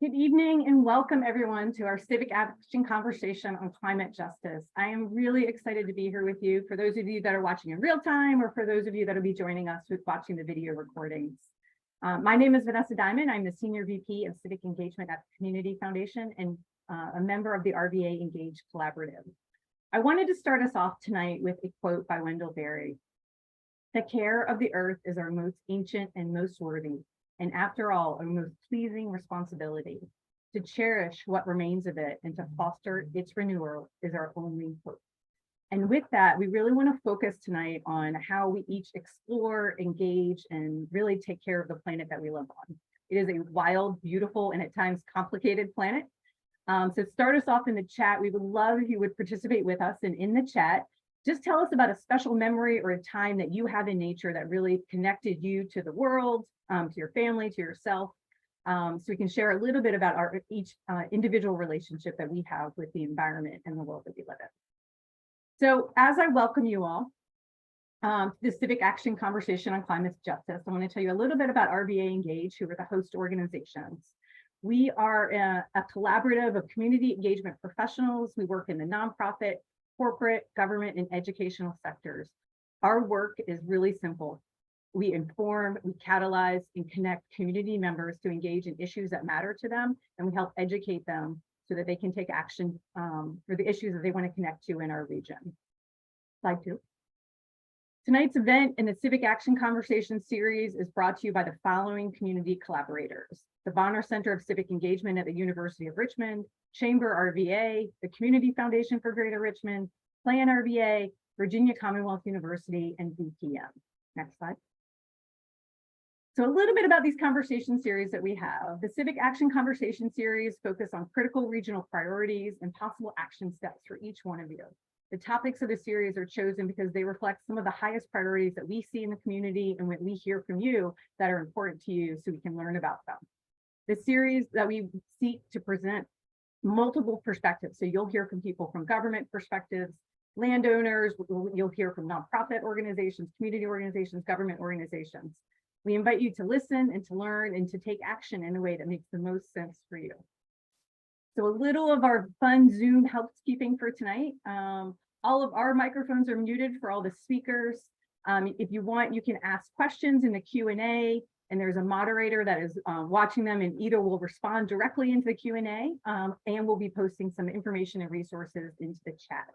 Good evening and welcome everyone to our Civic Action Conversation on Climate Justice. I am really excited to be here with you, for those of you that are watching in real time or for those of you that will be joining us with watching the video recordings. My name is Vanessa Diamond. I'm the Senior VP of Civic Engagement at the Community Foundation and a member of the RVA Engage Collaborative. I wanted to start us off tonight with a quote by Wendell Berry. "The care of the earth is our most ancient and most worthy, and after all, our most pleasing responsibility. To cherish what remains of it and to foster its renewal is our only hope." And with that, we really want to focus tonight on how we each explore, engage, and really take care of the planet that we live on. It is a wild, beautiful, and at times complicated planet. So start us off in the chat. We would love if you would participate with us, and in the chat, just tell us about a special memory or a time that you have in nature that really connected you to the world, to your family, to yourself. So we can share a little bit about our each individual relationship that we have with the environment and the world that we live in. So as I welcome you all to the Civic Action Conversation on Climate Justice, I want to tell you a little bit about RVA Engage, who are the host organizations. We are a collaborative of community engagement professionals. We work in the nonprofit, corporate, government, and educational sectors. Our work is really simple. We inform, we catalyze, and connect community members to engage in issues that matter to them, and we help educate them so that they can take action for the issues that they want to connect to in our region. Slide 2. Tonight's event in the Civic Action Conversation series is brought to you by the following community collaborators: the Bonner Center of Civic Engagement at the University of Richmond, ChamberRVA, the Community Foundation for Greater Richmond, PlanRVA, Virginia Commonwealth University, and VPM. Next slide. So a little bit about these conversation series that we have. The Civic Action Conversation series focus on critical regional priorities and possible action steps for each one of you. The topics of the series are chosen because they reflect some of the highest priorities that we see in the community and what we hear from you that are important to you, so we can learn about them. The series that we seek to present multiple perspectives. So you'll hear from people from government perspectives, landowners, you'll hear from nonprofit organizations, community organizations, government organizations. We invite you to listen and to learn and to take action in a way that makes the most sense for you. So a little of our fun Zoom housekeeping for tonight. All of our microphones are muted for all the speakers. If you want, you can ask questions in the Q&A, and there's a moderator that is watching them, and either will respond directly into the Q&A and we'll be posting some information and resources into the chat.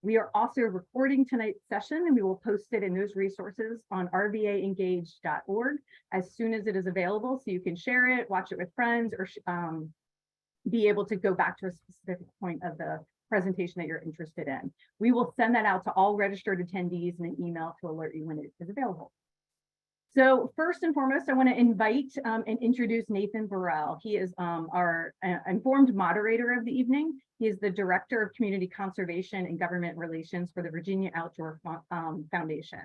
We are also recording tonight's session, and we will post it in those resources on rvaengage.org as soon as it is available, so you can share it, watch it with friends, or be able to go back to a specific point of the presentation that you're interested in. We will send that out to all registered attendees in an email to alert you when it is available. So first and foremost, I want to invite and introduce Nathan Burrell. He is our informed moderator of the evening. He is the Director of Community Conservation and Government Relations for the Virginia Outdoor Foundation.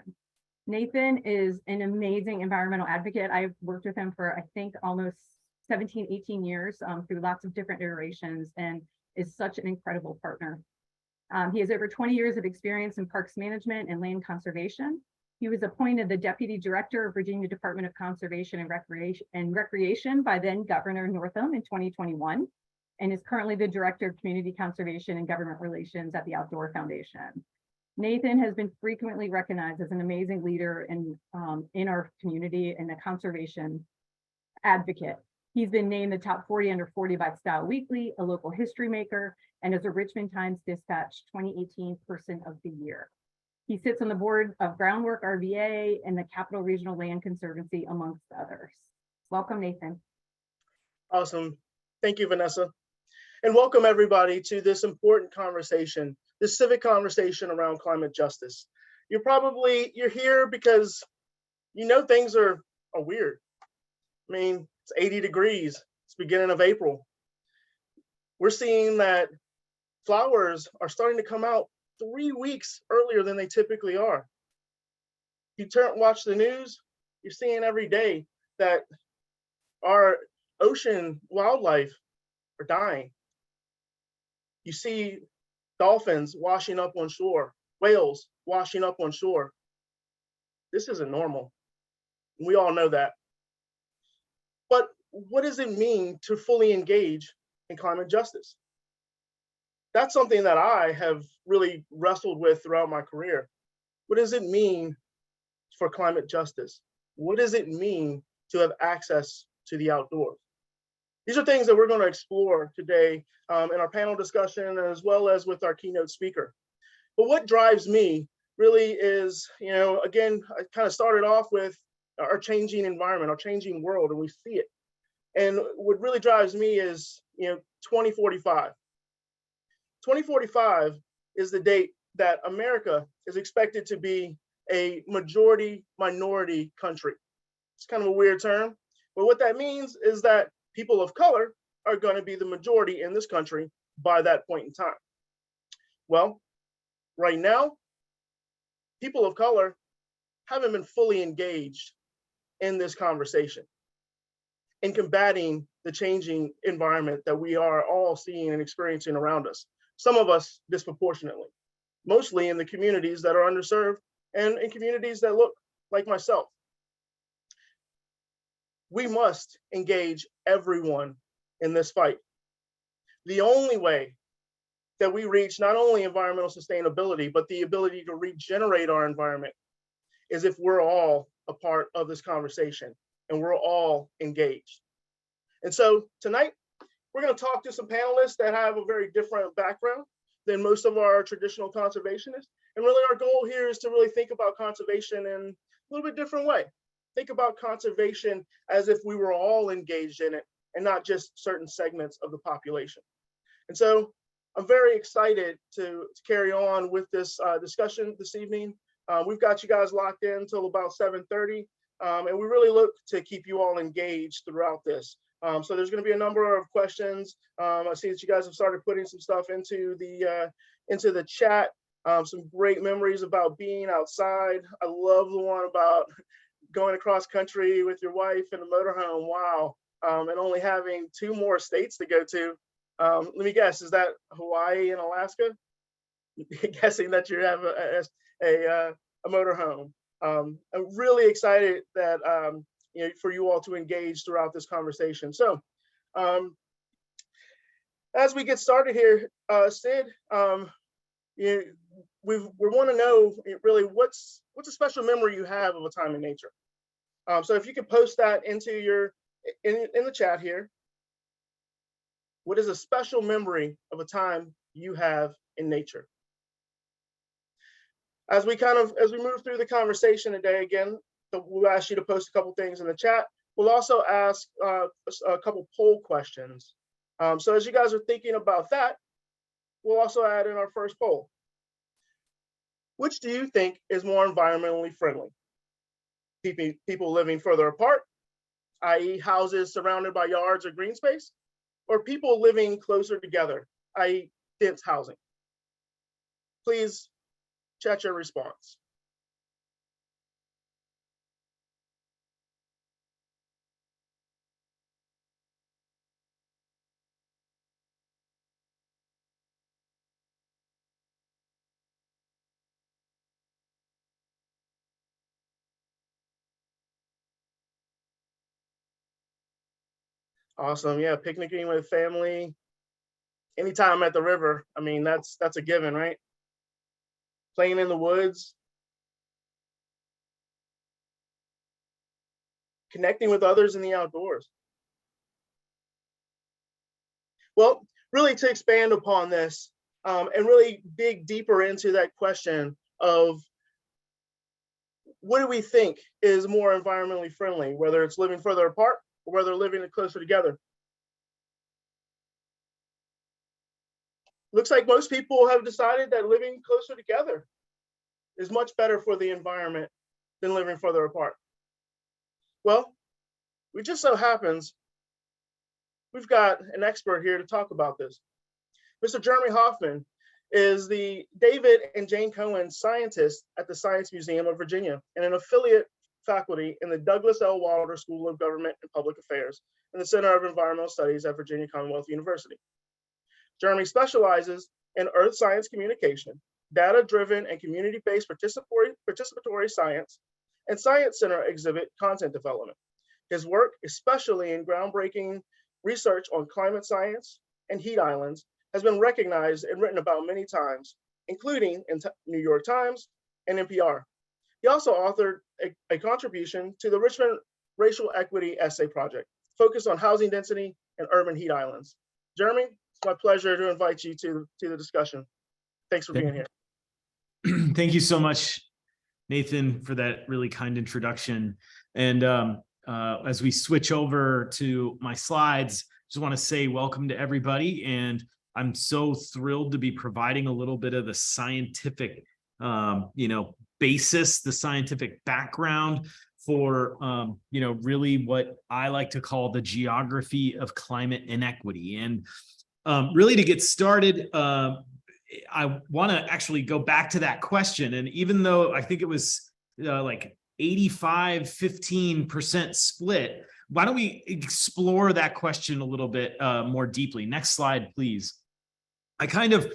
Nathan is an amazing environmental advocate. I've worked with him for, I think, almost 17, 18 years through lots of different iterations, and is such an incredible partner. He has over 20 years of experience in parks management and land conservation. He was appointed the Deputy Director of Virginia Department of Conservation and Recreation by then Governor Northam in 2021, and is currently the Director of Community Conservation and Government Relations at the Outdoor Foundation. Nathan has been frequently recognized as an amazing leader in our community and a conservation advocate. He's been named the top 40 under 40 by Style Weekly, a local history maker, and as a Richmond Times Dispatch 2018 Person of the Year. He sits on the board of Groundwork RVA and the Capital Regional Land Conservancy, amongst others. Welcome, Nathan. Awesome. Thank you, Vanessa. And welcome everybody to this important conversation, this civic conversation around climate justice. You're here because you know things are weird. I mean, it's 80 degrees. It's beginning of April. We're seeing that flowers are starting to come out 3 weeks earlier than they typically are. You watch the news, you're seeing every day that our ocean wildlife are dying. You see dolphins washing up on shore, whales washing up on shore. This isn't normal. We all know that. But what does it mean to fully engage in climate justice? That's something that I have really wrestled with throughout my career. What does it mean for climate justice? What does it mean to have access to the outdoors? These are things that we're going to explore today in our panel discussion, as well as with our keynote speaker. But what drives me really is, again, I kind of started off with our changing environment, our changing world, and we see it. And what really drives me is, 2045. 2045 is the date that America is expected to be a majority minority country. It's kind of a weird term, but what that means is that people of color are going to be the majority in this country by that point in time. Well, right now, people of color haven't been fully engaged in this conversation, in combating the changing environment that we are all seeing and experiencing around us. Some of us disproportionately, mostly in the communities that are underserved and in communities that look like myself. We must engage everyone in this fight. The only way that we reach not only environmental sustainability, but the ability to regenerate our environment is if we're all a part of this conversation and we're all engaged. And so tonight, we're going to talk to some panelists that have a very different background than most of our traditional conservationists. And really our goal here is to really think about conservation in a little bit different way. Think about conservation as if we were all engaged in it and not just certain segments of the population. And so I'm very excited to carry on with this discussion this evening. We've got you guys locked in until about 7:30, and we really look to keep you all engaged throughout this. So there's going to be a number of questions. I see that you guys have started putting some stuff into the chat. Some great memories about being outside. I love the one about going across country with your wife in a motorhome. Wow. And only having 2 more states to go to. Let me guess, is that Hawaii and Alaska? Guessing that you have a motorhome. I'm really excited that for you all to engage throughout this conversation. So, as we get started here, Sid, we want to know really what's a special memory you have of a time in nature. So if you could post that into in the chat here. What is a special memory of a time you have in nature? As we move through the conversation today, again, we'll ask you to post a couple things in the chat. We'll also ask a couple poll questions. So as you guys are thinking about that, we'll also add in our first poll. Which do you think is more environmentally friendly? People living further apart, i.e. houses surrounded by yards or green space, or people living closer together, i.e. dense housing? Please chat your response. Awesome. Yeah, picnicking with family, anytime at the river. I mean, that's a given, right? Playing in the woods, connecting with others in the outdoors. Well, really to expand upon this and really dig deeper into that question of what do we think is more environmentally friendly, whether it's living further apart or whether living closer together. Looks like most people have decided that living closer together is much better for the environment than living further apart. Well, it just so happens we've got an expert here to talk about this. Mr. Jeremy Hoffman is the David and Jane Cohen scientist at the Science Museum of Virginia and an affiliate faculty in the Douglas L. Wilder School of Government and Public Affairs and the Center of Environmental Studies at Virginia Commonwealth University. Jeremy specializes in earth science communication, data-driven and community-based participatory science, and Science Center exhibit content development. His work, especially in groundbreaking research on climate science and heat islands, has been recognized and written about many times, including in New York Times and NPR. He also authored a contribution to the Richmond Racial Equity Essay Project, focused on housing density and urban heat islands. Jeremy, it's my pleasure to invite you to the discussion. Thanks for being here. Thank you so much, Nathan, for that really kind introduction. And as we switch over to my slides, just want to say welcome to everybody. And I'm so thrilled to be providing a little bit of the scientific, basis, the scientific background for, really what I like to call the geography of climate inequity. And really to get started, I want to actually go back to that question. And even though I think it was like 85-15% split, why don't we explore that question a little bit more deeply? Next slide, please. I kind of,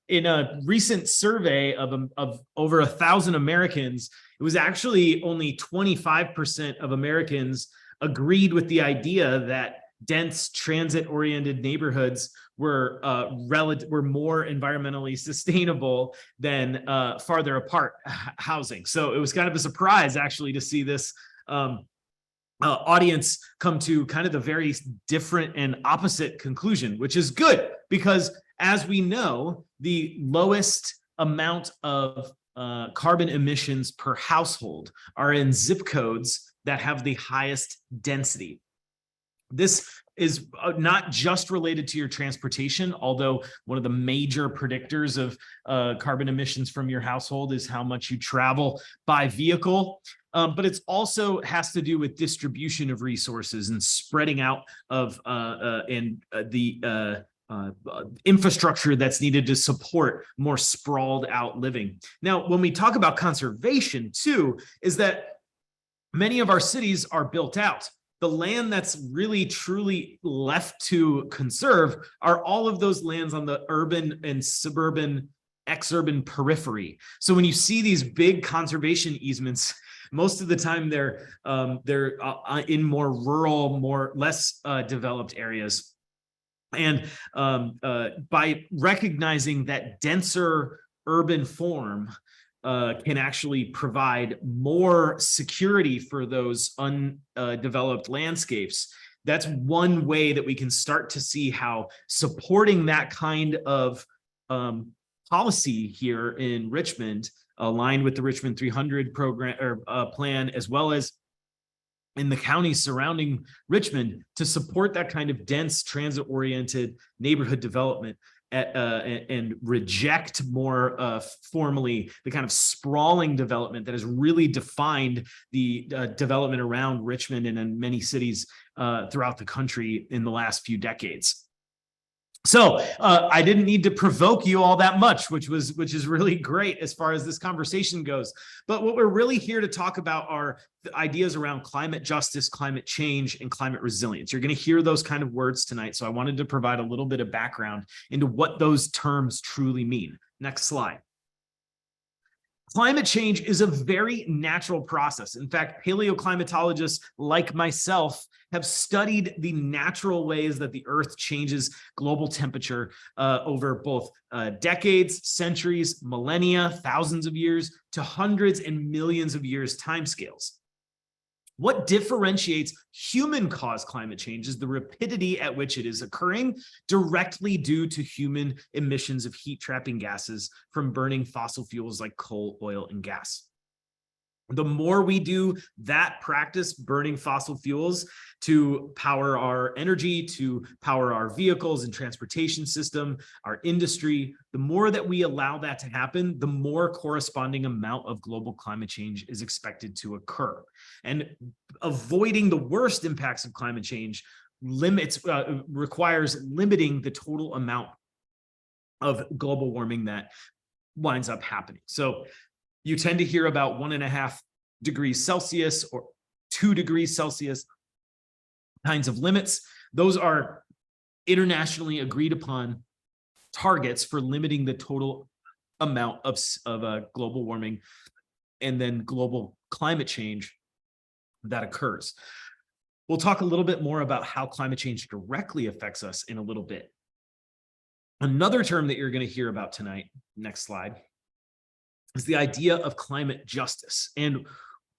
in a recent survey of over 1,000 Americans, it was actually only 25% of Americans agreed with the idea that dense transit-oriented neighborhoods were more environmentally sustainable than farther apart housing. So it was kind of a surprise actually to see this audience come to kind of the very different and opposite conclusion, which is good because as we know, the lowest amount of carbon emissions per household are in zip codes that have the highest density. This is not just related to your transportation, although one of the major predictors of carbon emissions from your household is how much you travel by vehicle. But it's also has to do with distribution of resources and spreading out of the infrastructure that's needed to support more sprawled out living. Now, when we talk about conservation too, is that many of our cities are built out. The land that's really truly left to conserve are all of those lands on the urban and suburban, exurban periphery. So when you see these big conservation easements, most of the time they're in more rural, less developed areas. And by recognizing that denser urban form can actually provide more security for those undeveloped landscapes, that's one way that we can start to see how supporting that kind of policy here in Richmond, aligned with the Richmond 300 program or plan, as well as in the counties surrounding Richmond, to support that kind of dense transit-oriented neighborhood development and reject more formally the kind of sprawling development that has really defined the development around Richmond and in many cities throughout the country in the last few decades. So I didn't need to provoke you all that much, which is really great as far as this conversation goes. But what we're really here to talk about are the ideas around climate justice, climate change, and climate resilience. You're going to hear those kind of words tonight. So I wanted to provide a little bit of background into what those terms truly mean. Next slide. Climate change is a very natural process. In fact, paleoclimatologists like myself have studied the natural ways that the Earth changes global temperature over both decades, centuries, millennia, thousands of years, to hundreds and millions of years timescales. What differentiates human-caused climate change is the rapidity at which it is occurring, directly due to human emissions of heat-trapping gases from burning fossil fuels like coal, oil, and gas. The more we do that practice, burning fossil fuels to power our energy, to power our vehicles and transportation system, our industry, the more that we allow that to happen, the more corresponding amount of global climate change is expected to occur. And avoiding the worst impacts of climate change requires limiting the total amount of global warming that winds up happening. So you tend to hear about 1.5 degrees Celsius or 2 degrees Celsius kinds of limits. Those are internationally agreed upon targets for limiting the total amount of global warming and then global climate change that occurs. We'll talk a little bit more about how climate change directly affects us in a little bit. Another term that you're going to hear about tonight, next slide, is the idea of climate justice. And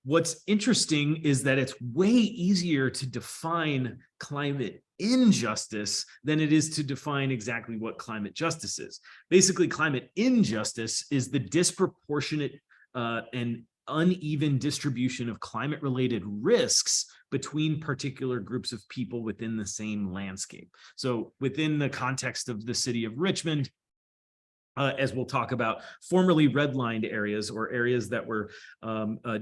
what's interesting is that it's way easier to define climate injustice than it is to define exactly what climate justice is. Basically, climate injustice is the disproportionate and uneven distribution of climate-related risks between particular groups of people within the same landscape. So within the context of the city of Richmond, as we'll talk about, formerly redlined areas or areas that were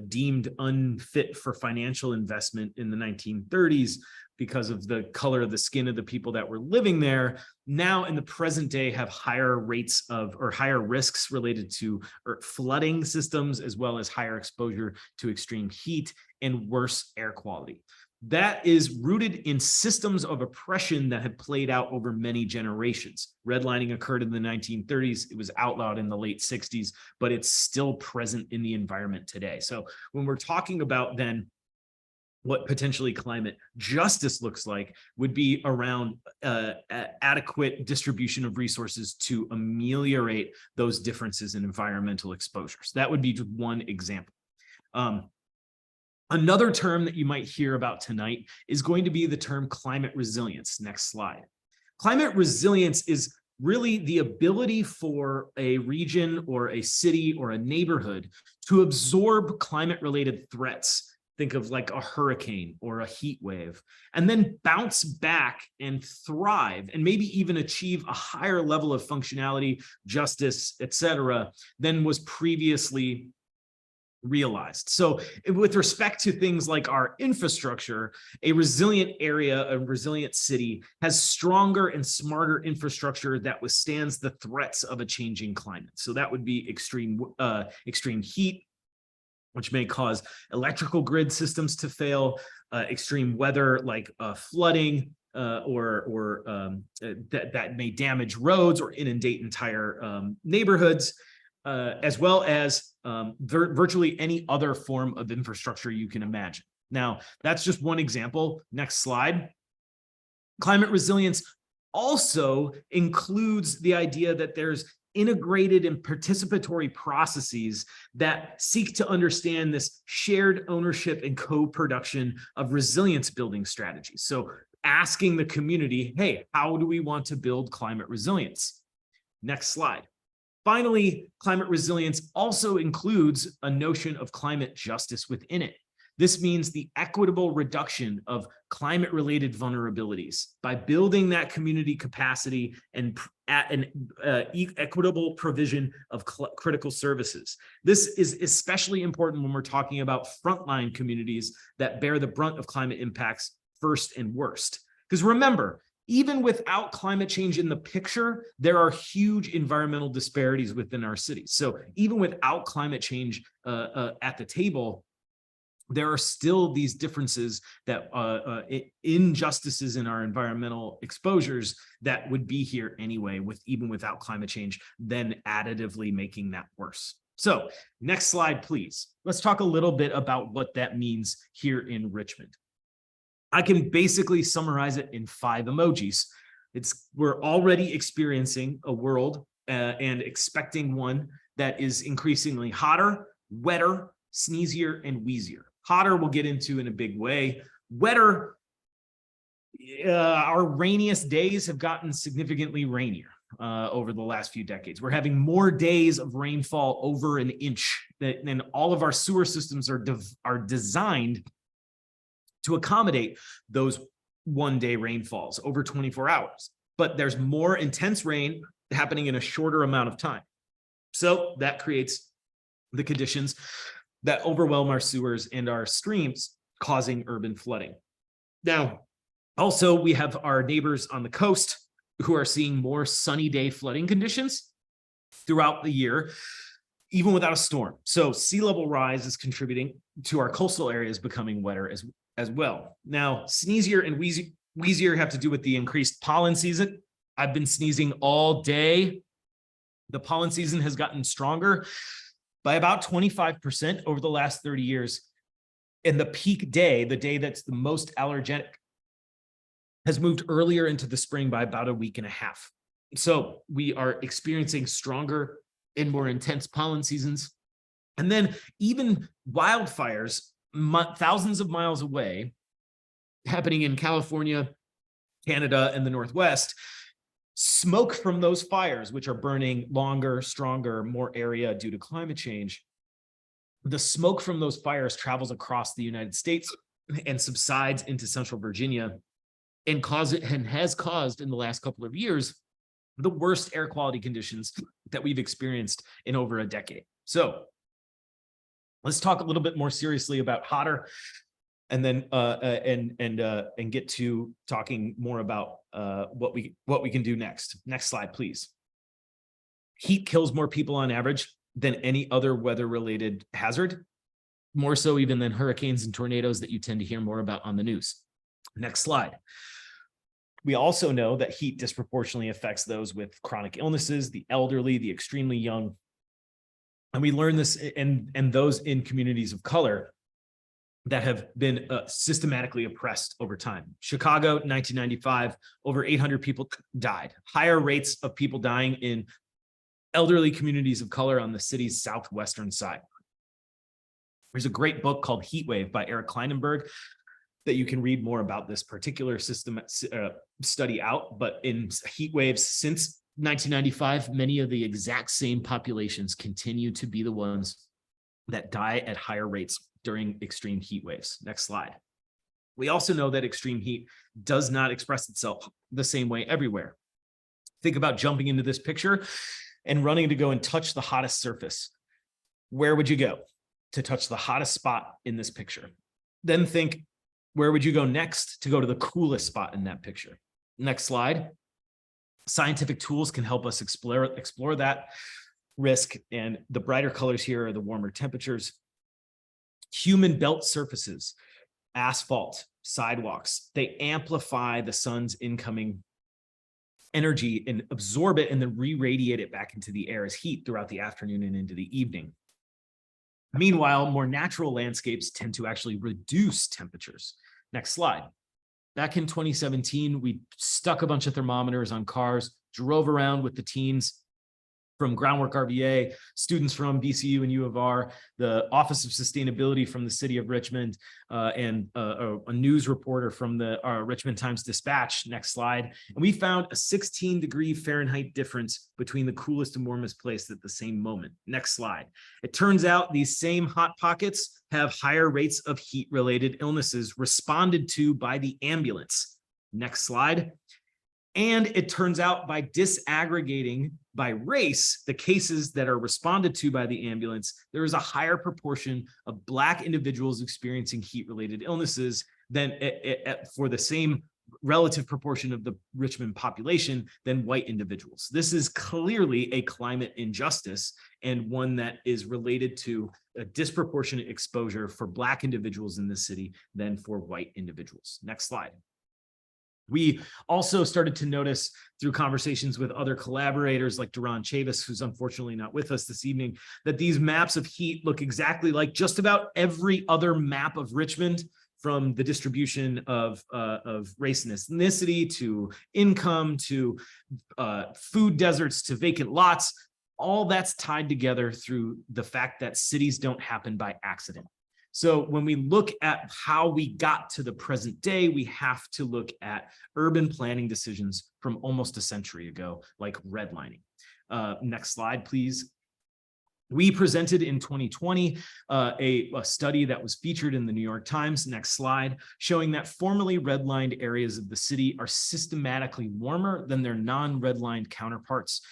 deemed unfit for financial investment in the 1930s because of the color of the skin of the people that were living there, now in the present day have higher rates of or higher risks related to flooding systems, as well as higher exposure to extreme heat and worse air quality. That is rooted in systems of oppression that had played out over many generations. Redlining occurred in the 1930s. It was outlawed in the late 60s, but it's still present in the environment today. So when we're talking about then what potentially climate justice looks like, would be around adequate distribution of resources to ameliorate those differences in environmental exposures. That would be just one example. Another term that you might hear about tonight is going to be the term climate resilience. Next slide. Climate resilience is really the ability for a region or a city or a neighborhood to absorb climate-related threats. Think of like a hurricane or a heat wave, and then bounce back and thrive and maybe even achieve a higher level of functionality, justice, etc., than was previously realized. So with respect to things like our infrastructure, a resilient area, a resilient city has stronger and smarter infrastructure that withstands the threats of a changing climate. So that would be extreme heat, which may cause electrical grid systems to fail, extreme weather like flooding, that may damage roads or inundate entire neighborhoods, as well as virtually any other form of infrastructure you can imagine. Now, that's just one example. Next slide. Climate resilience also includes the idea that there's integrated and participatory processes that seek to understand this shared ownership and co-production of resilience building strategies. So asking the community, hey, how do we want to build climate resilience? Next slide. Finally, climate resilience also includes a notion of climate justice within it. This means the equitable reduction of climate-related vulnerabilities by building that community capacity and at an equitable provision of critical services. This is especially important when we're talking about frontline communities that bear the brunt of climate impacts first and worst. Because remember, even without climate change in the picture, there are huge environmental disparities within our cities. So even without climate change at the table, there are still these differences that injustices in our environmental exposures that would be here anyway, even without climate change, then additively making that worse. So next slide, please. Let's talk a little bit about what that means here in Richmond. I can basically summarize it in 5 emojis. We're already experiencing a world and expecting one that is increasingly hotter, wetter, sneezier, and wheezier. Hotter we'll get into in a big way. Wetter, our rainiest days have gotten significantly rainier over the last few decades. We're having more days of rainfall over an inch, and all of our sewer systems are designed to accommodate those one-day rainfalls over 24 hours. But there's more intense rain happening in a shorter amount of time. So that creates the conditions that overwhelm our sewers and our streams, causing urban flooding. Now, also, we have our neighbors on the coast who are seeing more sunny day flooding conditions throughout the year, even without a storm. So sea level rise is contributing to our coastal areas becoming wetter as well. Now, sneezier and wheezier have to do with the increased pollen season. I've been sneezing all day. The pollen season has gotten stronger by about 25% over the last 30 years. And the peak day, the day that's the most allergenic, has moved earlier into the spring by about a week and a half. So we are experiencing stronger and more intense pollen seasons. And then even wildfires thousands of miles away, happening in California, Canada, and the Northwest, smoke from those fires, which are burning longer, stronger, more area due to climate change. The smoke from those fires travels across the United States and subsides into central Virginia and has caused in the last couple of years the worst air quality conditions that we've experienced in over a decade. So let's talk a little bit more seriously about hotter, and then and get to talking more about what we can do next. Next slide, please. Heat kills more people on average than any other weather-related hazard, more so even than hurricanes and tornadoes that you tend to hear more about on the news. Next slide. We also know that heat disproportionately affects those with chronic illnesses, the elderly, the extremely young. And we learn this and those in communities of color that have been systematically oppressed over time. Chicago, 1995, over 800 people died. Higher rates of people dying in elderly communities of color on the city's southwestern side. There's a great book called Heat Wave by Eric Kleinenberg that you can read more about this particular system study out. But in heat waves since 1995, many of the exact same populations continue to be the ones that die at higher rates during extreme heat waves. Next slide. We also know that extreme heat does not express itself the same way everywhere. Think about jumping into this picture and running to go and touch the hottest surface. Where would you go to touch the hottest spot in this picture? Then think, where would you go next to go to the coolest spot in that picture? Next slide. Scientific tools can help us explore that risk, and the brighter colors here are the warmer temperatures. Human built surfaces, asphalt, sidewalks, they amplify the sun's incoming energy and absorb it and then re-radiate it back into the air as heat throughout the afternoon and into the evening. Meanwhile, more natural landscapes tend to actually reduce temperatures. Next slide. Back in 2017, we stuck a bunch of thermometers on cars, drove around with the teens from PlanRVA, students from BCU and U of R, the Office of Sustainability from the City of Richmond, and a news reporter from the Richmond Times-Dispatch. Next slide. And we found a 16-degree Fahrenheit difference between the coolest and warmest place at the same moment. Next slide. It turns out these same hot pockets have higher rates of heat-related illnesses responded to by the ambulance. Next slide. And it turns out by disaggregating by race, the cases that are responded to by the ambulance, there is a higher proportion of Black individuals experiencing heat-related illnesses than for the same relative proportion of the Richmond population than white individuals. This is clearly a climate injustice and one that is related to a disproportionate exposure for Black individuals in the city than for white individuals. Next slide. We also started to notice through conversations with other collaborators like Duran Chavis, who's unfortunately not with us this evening, that these maps of heat look exactly like just about every other map of Richmond, from the distribution of race and ethnicity to income to food deserts to vacant lots. All that's tied together through the fact that cities don't happen by accident. So when we look at how we got to the present day, we have to look at urban planning decisions from almost a century ago, like redlining. Next slide, please. We presented in 2020 a study that was featured in the New York Times, next slide, showing that formerly redlined areas of the city are systematically warmer than their non-redlined counterparts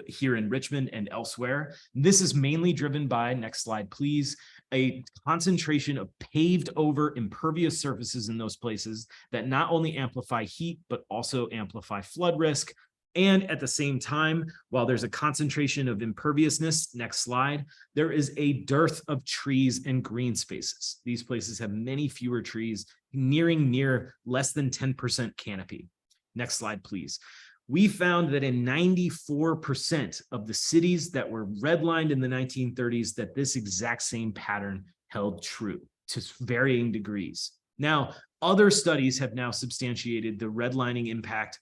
here in Richmond and elsewhere. This is mainly driven by, next slide please, a concentration of paved over impervious surfaces in those places that not only amplify heat, but also amplify flood risk. And at the same time, while there's a concentration of imperviousness, next slide, there is a dearth of trees and green spaces. These places have many fewer trees, near less than 10% canopy. Next slide, please. We found that in 94% of the cities that were redlined in the 1930s, that this exact same pattern held true. to varying degrees. Now, other studies have now substantiated the redlining impact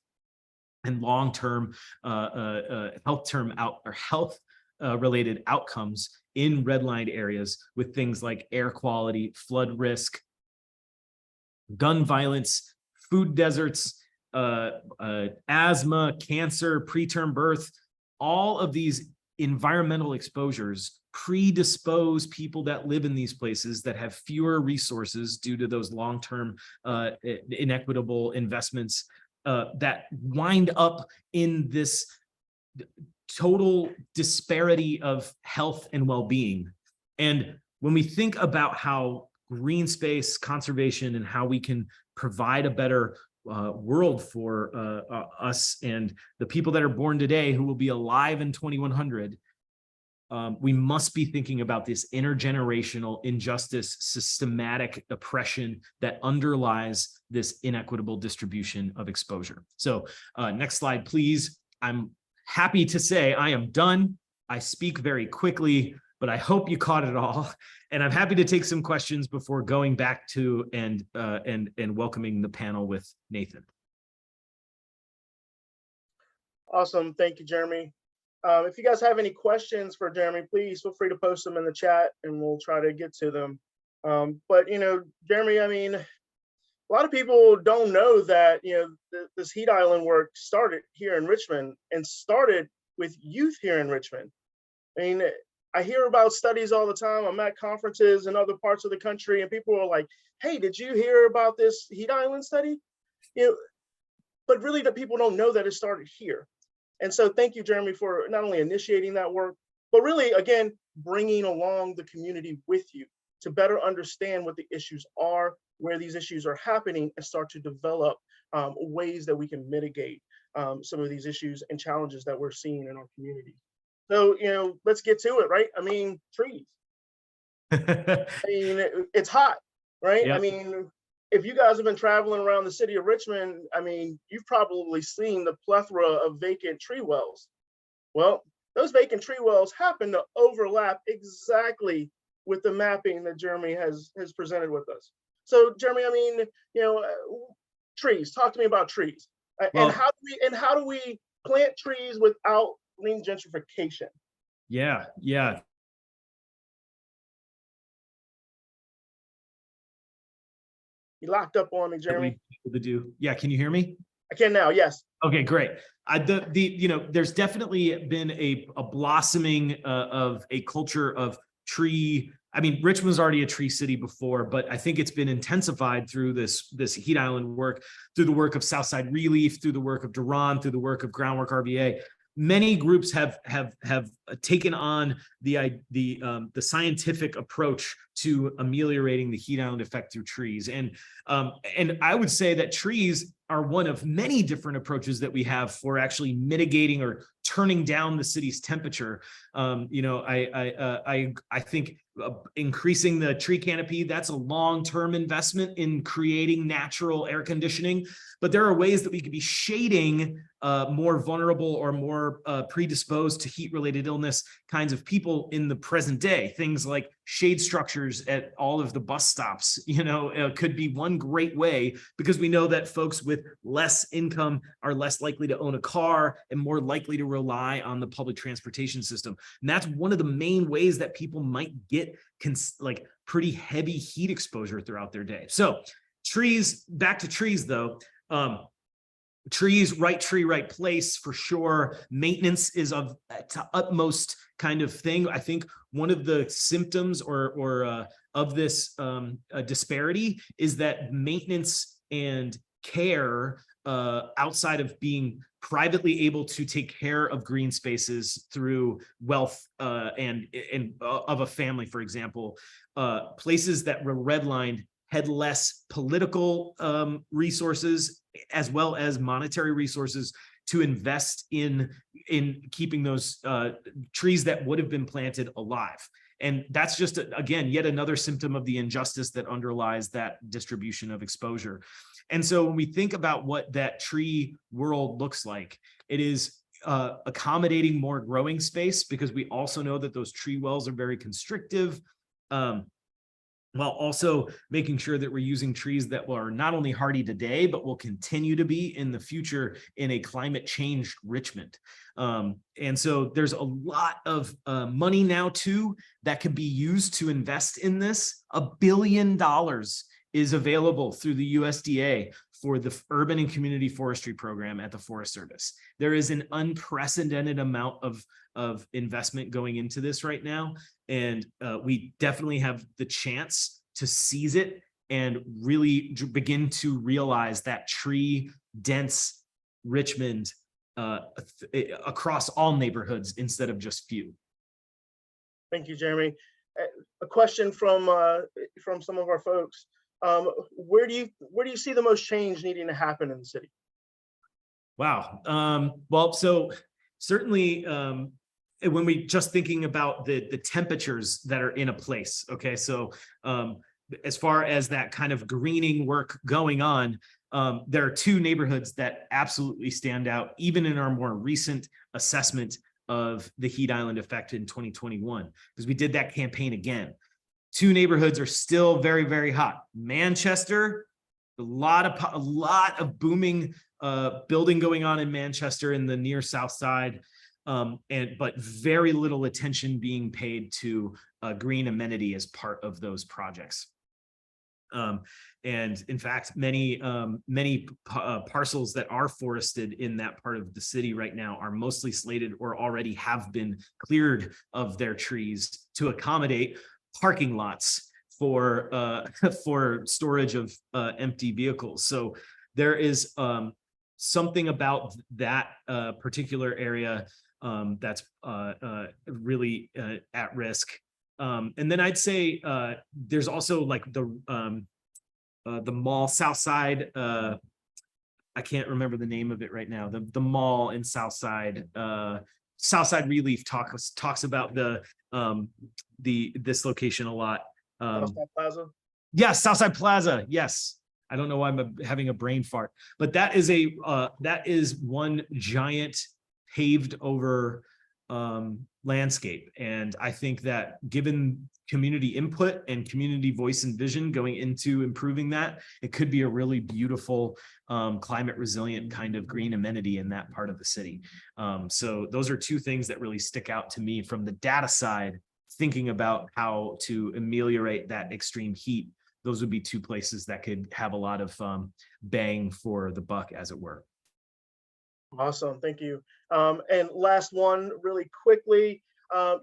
and long-term health related outcomes in redlined areas with things like air quality, flood risk, gun violence, food deserts, asthma, cancer, preterm birth. All of these environmental exposures predispose people that live in these places that have fewer resources due to those long-term inequitable investments that wind up in this total disparity of health and well-being. And when we think about how green space conservation and how we can provide a better world for us and the people that are born today who will be alive in 2100, we must be thinking about this intergenerational injustice, systematic oppression that underlies this inequitable distribution of exposure. So next slide, please. I'm happy to say I am done. I speak very quickly, but I hope you caught it all. And I'm happy to take some questions before going back to and welcoming the panel with Nathan. Awesome. Thank you, Jeremy. If you guys have any questions for Jeremy, please feel free to post them in the chat and we'll try to get to them. But, you know, Jeremy, I mean, a lot of people don't know that, you know, this heat island work started here in Richmond and started with youth here in Richmond. I mean, I hear about studies all the time. I'm at conferences in other parts of the country and people are like, hey, did you hear about this heat island study? You know, but really the people don't know that it started here. And so thank you, Jeremy, for not only initiating that work, but really, again, bringing along the community with you to better understand what the issues are, where these issues are happening, and start to develop ways that we can mitigate some of these issues and challenges that we're seeing in our community. So, you know, let's get to it, right? I mean, trees. I mean, it's hot, right? Yep. I mean, if you guys have been traveling around the city of Richmond, I mean, you've probably seen the plethora of vacant tree wells. Well, those vacant tree wells happen to overlap exactly with the mapping that Jeremy has presented with us. So, Jeremy, I mean, you know, trees. Talk to me about trees. Well, and how do we plant trees without green gentrification? Yeah. You locked up on me, Jeremy. To do. Yeah, can you hear me? I can now, yes. Okay, great. You know, there's definitely been a blossoming of a culture of tree. I mean, Richmond's already a tree city before, but I think it's been intensified through this heat island work, through the work of Southside Relief, through the work of Duran, through the work of PlanRVA. Many groups have taken on the scientific approach to ameliorating the heat island effect through trees, and I would say that trees are one of many different approaches that we have for actually mitigating or turning down the city's temperature. You know, I think increasing the tree canopy, that's a long-term investment in creating natural air conditioning, but there are ways that we could be shading more vulnerable or more predisposed to heat-related illness kinds of people in the present day. Things like shade structures at all of the bus stops, you know, could be one great way, because we know that folks with less income are less likely to own a car and more likely to rely on the public transportation system. And that's one of the main ways that people might get like pretty heavy heat exposure throughout their day. So trees, back to trees though. Trees, right tree, right place for sure. Maintenance is of utmost kind of thing. I think one of the symptoms of this disparity is that maintenance and care outside of being privately able to take care of green spaces through wealth and of a family, for example, places that were redlined had less political resources as well as monetary resources to invest in keeping those trees that would have been planted alive. And that's just, again, yet another symptom of the injustice that underlies that distribution of exposure. And so when we think about what that tree world looks like, it is accommodating more growing space, because we also know that those tree wells are very constrictive. while also making sure that we're using trees that are not only hardy today, but will continue to be in the future in a climate changed Richmond. And so there's a lot of money now too that could be used to invest in this. $1 billion is available through the USDA for the urban and community forestry program at the Forest Service. There is an unprecedented amount of investment going into this right now. And we definitely have the chance to seize it and really begin to realize that tree dense Richmond across all neighborhoods instead of just few. Thank you, Jeremy. A question from some of our folks. Where do you see the most change needing to happen in the city? Wow. Well, so certainly when we just thinking about the temperatures that are in a place. Okay, so as far as that kind of greening work going on, there are two neighborhoods that absolutely stand out, even in our more recent assessment of the heat island effect in 2021, because we did that campaign again. Two neighborhoods are still very, very hot. Manchester, a lot of booming building going on in Manchester in the near south side. But very little attention being paid to green amenity as part of those projects. And in fact, many parcels that are forested in that part of the city right now are mostly slated or already have been cleared of their trees to accommodate parking lots for storage of empty vehicles. So there is something about that particular area that's really at risk. And then I'd say there's also like the mall Southside. I can't remember the name of it right now. The mall in Southside. Southside Relief talks about this location a lot. Southside Plaza. Yes, Southside Plaza. Yes. I don't know why I'm having a brain fart, but that is one giant paved over landscape. And I think that given community input and community voice and vision going into improving that, it could be a really beautiful climate resilient kind of green amenity in that part of the city. So those are two things that really stick out to me from the data side, thinking about how to ameliorate that extreme heat. Those would be two places that could have a lot of bang for the buck, as it were. Awesome, thank you. And last one, really quickly,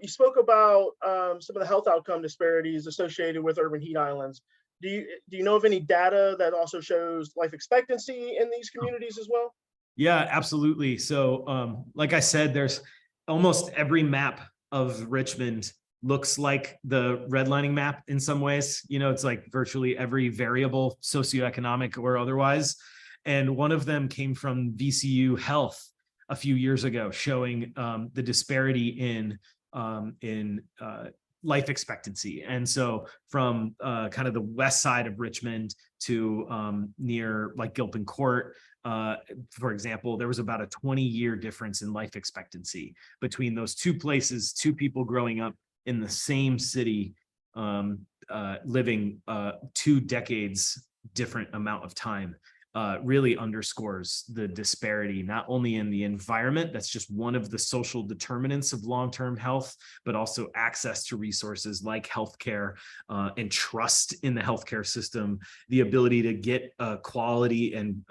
you spoke about some of the health outcome disparities associated with urban heat islands. Do you know of any data that also shows life expectancy in these communities as well? Yeah, absolutely. So like I said, there's almost every map of Richmond looks like the redlining map in some ways. You know, it's like virtually every variable, socioeconomic or otherwise. And one of them came from VCU Health a few years ago, showing the disparity in life expectancy. And so from kind of the west side of Richmond to near like Gilpin Court, for example, there was about a 20-year difference in life expectancy between those two places, two people growing up in the same city, living 2 decades different amount of time. Really underscores the disparity, not only in the environment, that's just one of the social determinants of long-term health, but also access to resources like healthcare and trust in the healthcare system, the ability to get quality and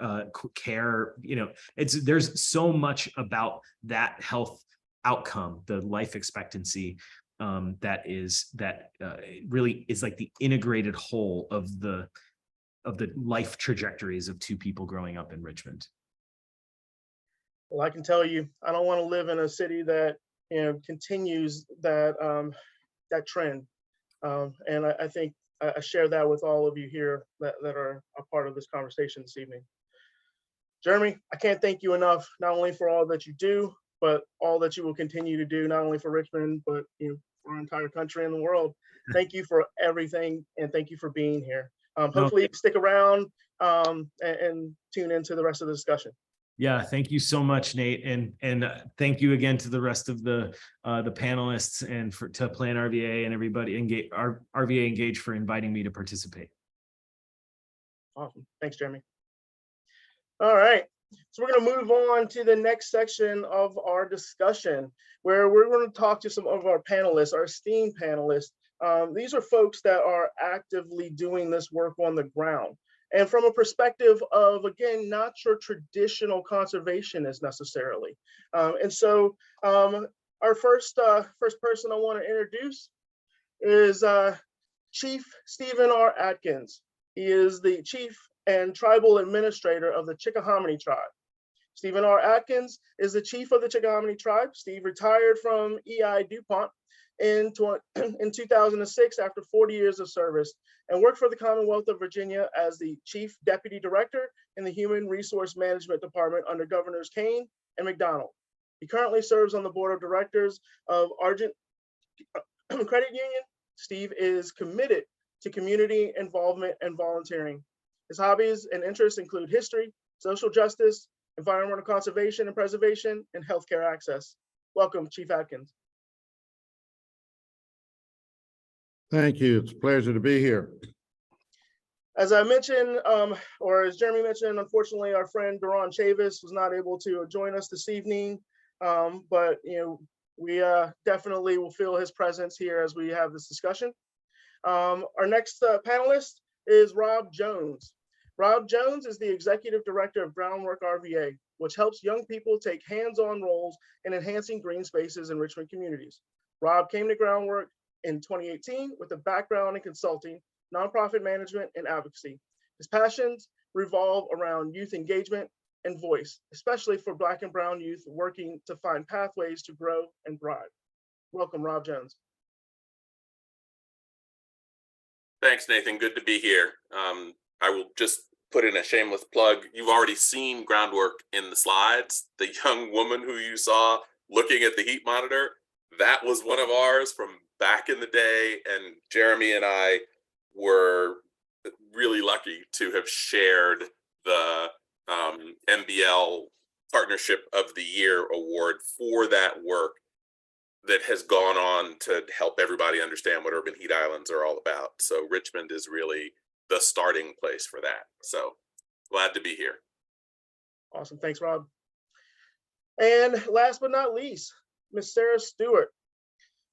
care. You know, there's so much about that health outcome, the life expectancy, that really is like the integrated whole of the life trajectories of two people growing up in Richmond. Well, I can tell you, I don't want to live in a city that continues that that trend, and I think I share that with all of you here that are a part of this conversation this evening. Jeremy, I can't thank you enough, not only for all that you do, but all that you will continue to do, not only for Richmond, but for our entire country and the world. Thank you for everything, and thank you for being here. Hopefully you stick around and tune into the rest of the discussion. Yeah, thank you so much, Nate, and thank you again to the rest of the panelists and to PlanRVA and everybody engage RVA Engage for inviting me to participate. Awesome. Thanks, Jeremy. All right. So we're going to move on to the next section of our discussion, where we're going to talk to some of our panelists, our esteemed panelists. These are folks that are actively doing this work on the ground. And from a perspective of, again, not your traditional conservationists necessarily. And so our first person I want to introduce is Chief Stephen R. Atkins. He is the Chief and Tribal Administrator of the Chickahominy Tribe. Stephen R. Atkins is the Chief of the Chickahominy Tribe. Steve retired from EI DuPont in 2006 after 40 years of service and worked for the Commonwealth of Virginia as the Chief Deputy Director in the Human Resource Management Department under Governors Kane and McDonald. He currently serves on the Board of Directors of Argent Credit Union. Steve is committed to community involvement and volunteering. His hobbies and interests include history, social justice, environmental conservation and preservation, and healthcare access. Welcome, Chief Atkins. Thank you. It's a pleasure to be here. As I mentioned, or as Jeremy mentioned, unfortunately, our friend Duran Chavis was not able to join us this evening, but we definitely will feel his presence here as we have this discussion. Our next panelist is Rob Jones. Rob Jones is the Executive Director of PlanRVA, which helps young people take hands-on roles in enhancing green spaces in Richmond communities. Rob came to Groundwork in 2018 with a background in consulting, nonprofit management, and advocacy. His passions revolve around youth engagement and voice, especially for Black and Brown youth working to find pathways to grow and thrive. Welcome, Rob Jones. Thanks, Nathan. Good to be here. I will just put in a shameless plug. You've already seen Groundwork in the slides. The young woman who you saw looking at the heat monitor, that was one of ours from back in the day. And Jeremy and I were really lucky to have shared the MBL Partnership of the Year award for that work that has gone on to help everybody understand what urban heat islands are all about. So Richmond is really the starting place for that. So glad to be here. Awesome. Thanks, Rob. And last but not least, Ms. Sarah Stewart.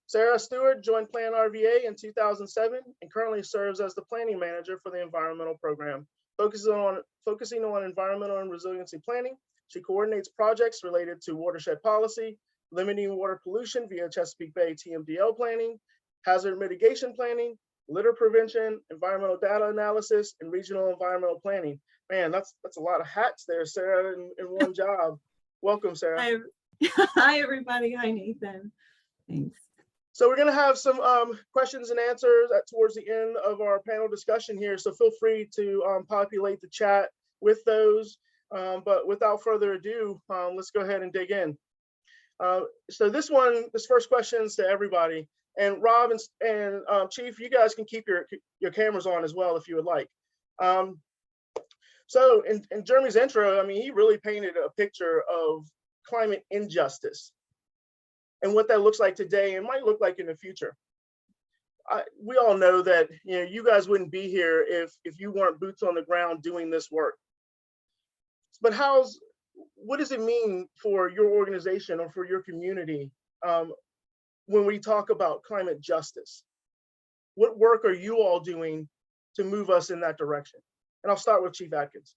Sarah Stewart joined PlanRVA in 2007 and currently serves as the planning manager for the environmental program. Focusing on environmental and resiliency planning, she coordinates projects related to watershed policy, limiting water pollution via Chesapeake Bay TMDL planning, hazard mitigation planning, litter prevention, environmental data analysis, and regional environmental planning. Man, that's a lot of hats there, Sarah, in one job. Welcome, Sarah. Hi, everybody. Hi, Nathan. Thanks. So we're going to have some questions and answers towards the end of our panel discussion here. So feel free to populate the chat with those. But without further ado, let's go ahead and dig in. So this first question is to everybody. And Rob and Chief, you guys can keep your cameras on as well if you would like. So in Jeremy's intro, I mean, he really painted a picture of climate injustice and what that looks like today and might look like in the future. We all know that you guys wouldn't be here if you weren't boots on the ground doing this work. But what does it mean for your organization or for your community when we talk about climate justice? What work are you all doing to move us in that direction? And I'll start with Chief Atkins.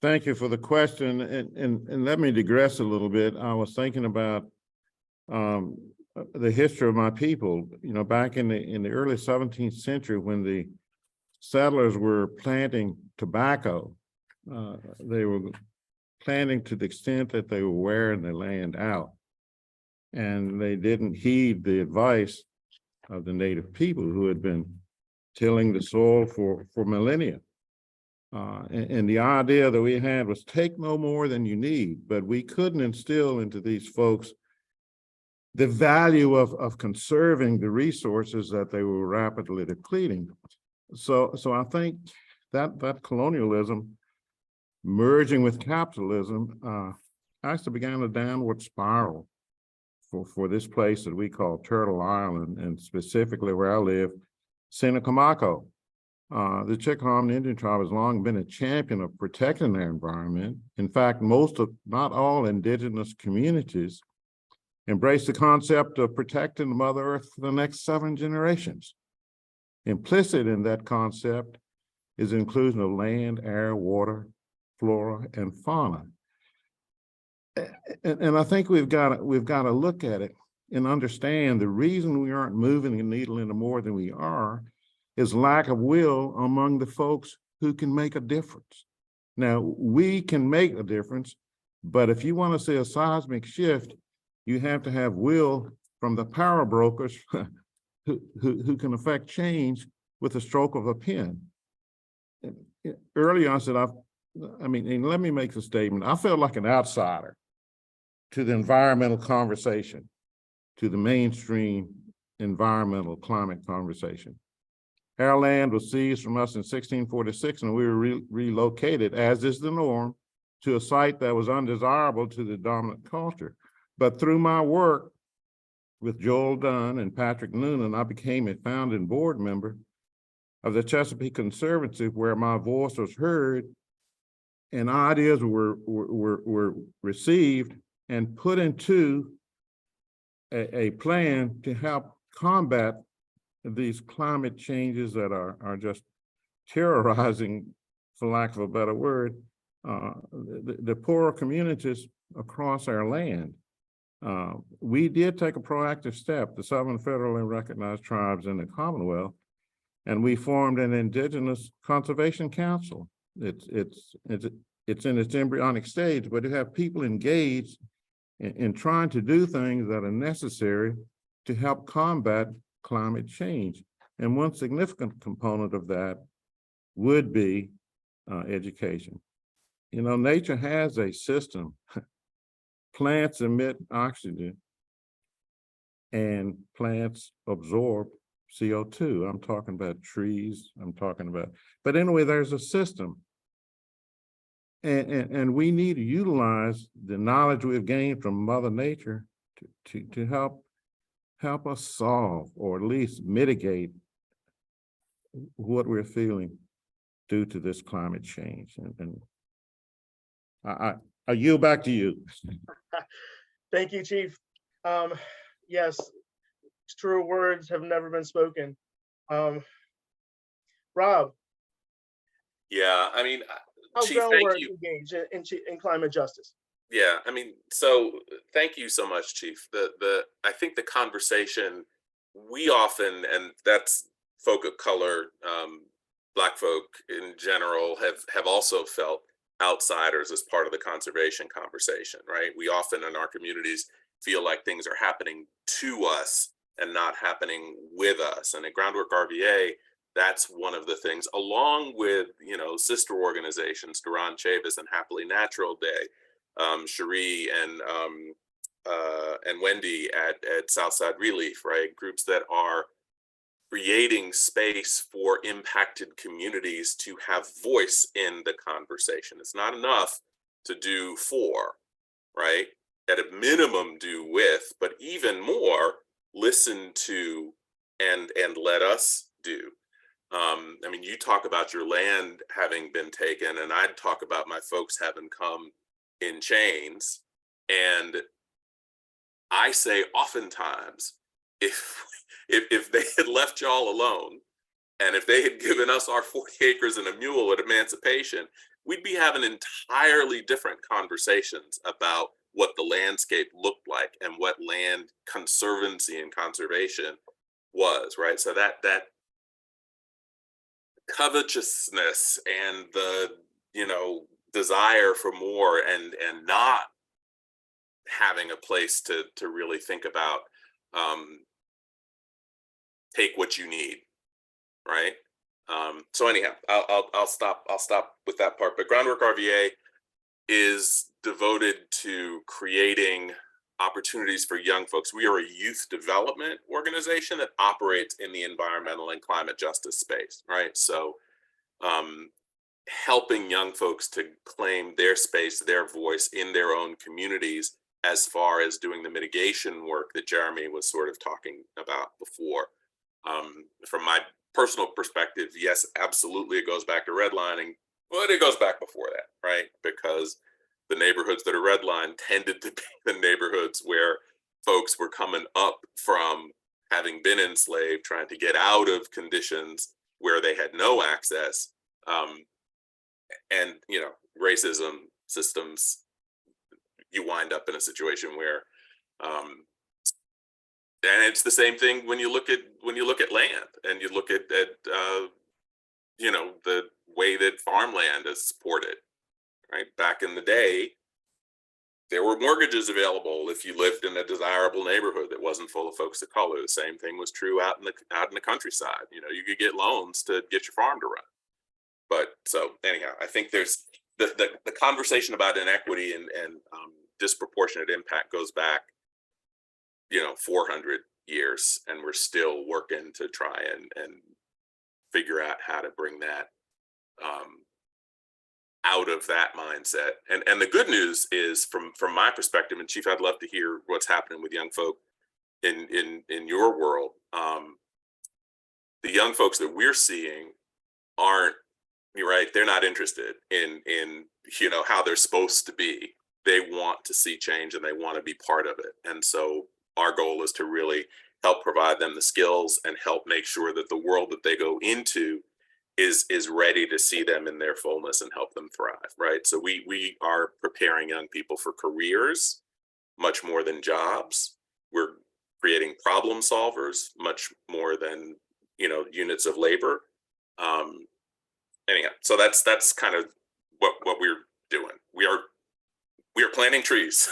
Thank you for the question. And let me digress a little bit. I was thinking about the history of my people. Back in the early 17th century, when the settlers were planting tobacco, they were planting to the extent that they were wearing the land out. And they didn't heed the advice of the native people who had been tilling the soil for millennia. And the idea that we had was take no more than you need, but we couldn't instill into these folks the value of conserving the resources that they were rapidly depleting. So I think that colonialism merging with capitalism, actually began a downward spiral for this place that we call Turtle Island, and specifically where I live, Sinacamaco. The Chickamauga Indian tribe has long been a champion of protecting their environment. In fact, not all indigenous communities embrace the concept of protecting Mother Earth for the next 7 generations. Implicit in that concept is the inclusion of land, air, water, flora, and fauna. And I think we've got to look at it and understand the reason we aren't moving the needle any more than we are is lack of will among the folks who can make a difference. Now, we can make a difference, but if you want to see a seismic shift, you have to have will from the power brokers who can affect change with the stroke of a pen. Earlier I said, and let me make the statement, I felt like an outsider to the environmental conversation, to the mainstream environmental climate conversation. Our land was seized from us in 1646, and we were relocated, as is the norm, to a site that was undesirable to the dominant culture. But through my work with Joel Dunn and Patrick Noonan, I became a founding board member of the Chesapeake Conservancy, where my voice was heard and ideas were received and put into a plan to help combat these climate changes that are just terrorizing, for lack of a better word, the poorer communities across our land. We did take a proactive step, the 7 federally recognized tribes in the Commonwealth, and we formed an Indigenous Conservation Council. It's in its embryonic stage, but to have people engaged in trying to do things that are necessary to help combat climate change. And one significant component of that would be education. You know, nature has a system. Plants emit oxygen and plants absorb CO2. I'm talking about trees, but anyway, there's a system. And we need to utilize the knowledge we've gained from Mother Nature to help us solve, or at least mitigate, what we're feeling due to this climate change. And I yield back to you. Thank you, Chief. Yes, true words have never been spoken. Rob. Yeah, I mean, How's Chief, thank groundwork you. engaged in climate justice? Yeah, I mean, so thank you so much, Chief. I think the conversation we often, and that's folk of color, Black folk in general, have also felt outsiders as part of the conservation conversation, right? We often in our communities feel like things are happening to us and not happening with us. And at PlanRVA, that's one of the things, along with, sister organizations, Duran Chavis and Happily Natural Day, Cherie and Wendy at Southside Relief, right? Groups that are creating space for impacted communities to have voice in the conversation. It's not enough to do for, right? At a minimum, do with, but even more, listen to and let us do. I mean, you talk about your land having been taken, and I'd talk about my folks having come in chains. And I say oftentimes, if they had left y'all alone, and if they had given us our 40 acres and a mule at emancipation, we'd be having entirely different conversations about what the landscape looked like and what land conservancy and conservation was, right? So that covetousness and the desire for more and not having a place to really think about take what you need, right? So anyhow, I'll stop with that part. But PlanRVA is devoted to creating opportunities for young folks. We are a youth development organization that operates in the environmental and climate justice space, right? So helping young folks to claim their space, their voice in their own communities, as far as doing the mitigation work that Jeremy was sort of talking about before. From my personal perspective, yes, absolutely, it goes back to redlining, but it goes back before that, right? Because the neighborhoods that are redlined tended to be the neighborhoods where folks were coming up from having been enslaved, trying to get out of conditions where they had no access. And, you know, racism systems, you wind up in a situation where, and it's the same thing when you look at land and you look at you know, the way that farmland is supported, right? Back in the day, there were mortgages available if you lived in a desirable neighborhood that wasn't full of folks of color. The same thing was true out in the countryside. You know, you could get loans to get your farm to run. But so anyhow, I think there's the conversation about inequity and disproportionate impact goes back, you know, 400 years, and we're still working to try and figure out how to bring that out of that mindset. And the good news is, from my perspective, and Chief, I'd love to hear what's happening with young folk in your world. The young folks that we're seeing aren't, you're right, they're not interested in you know, how they're supposed to be. They want to see change and they want to be part of it. And so our goal is to really help provide them the skills and help make sure that the world that they go into is ready to see them in their fullness and help them thrive, right? So we are preparing young people for careers much more than jobs. We're creating problem solvers much more than, you know, units of labor. Anyhow, so that's kind of what we're doing. We are planting trees.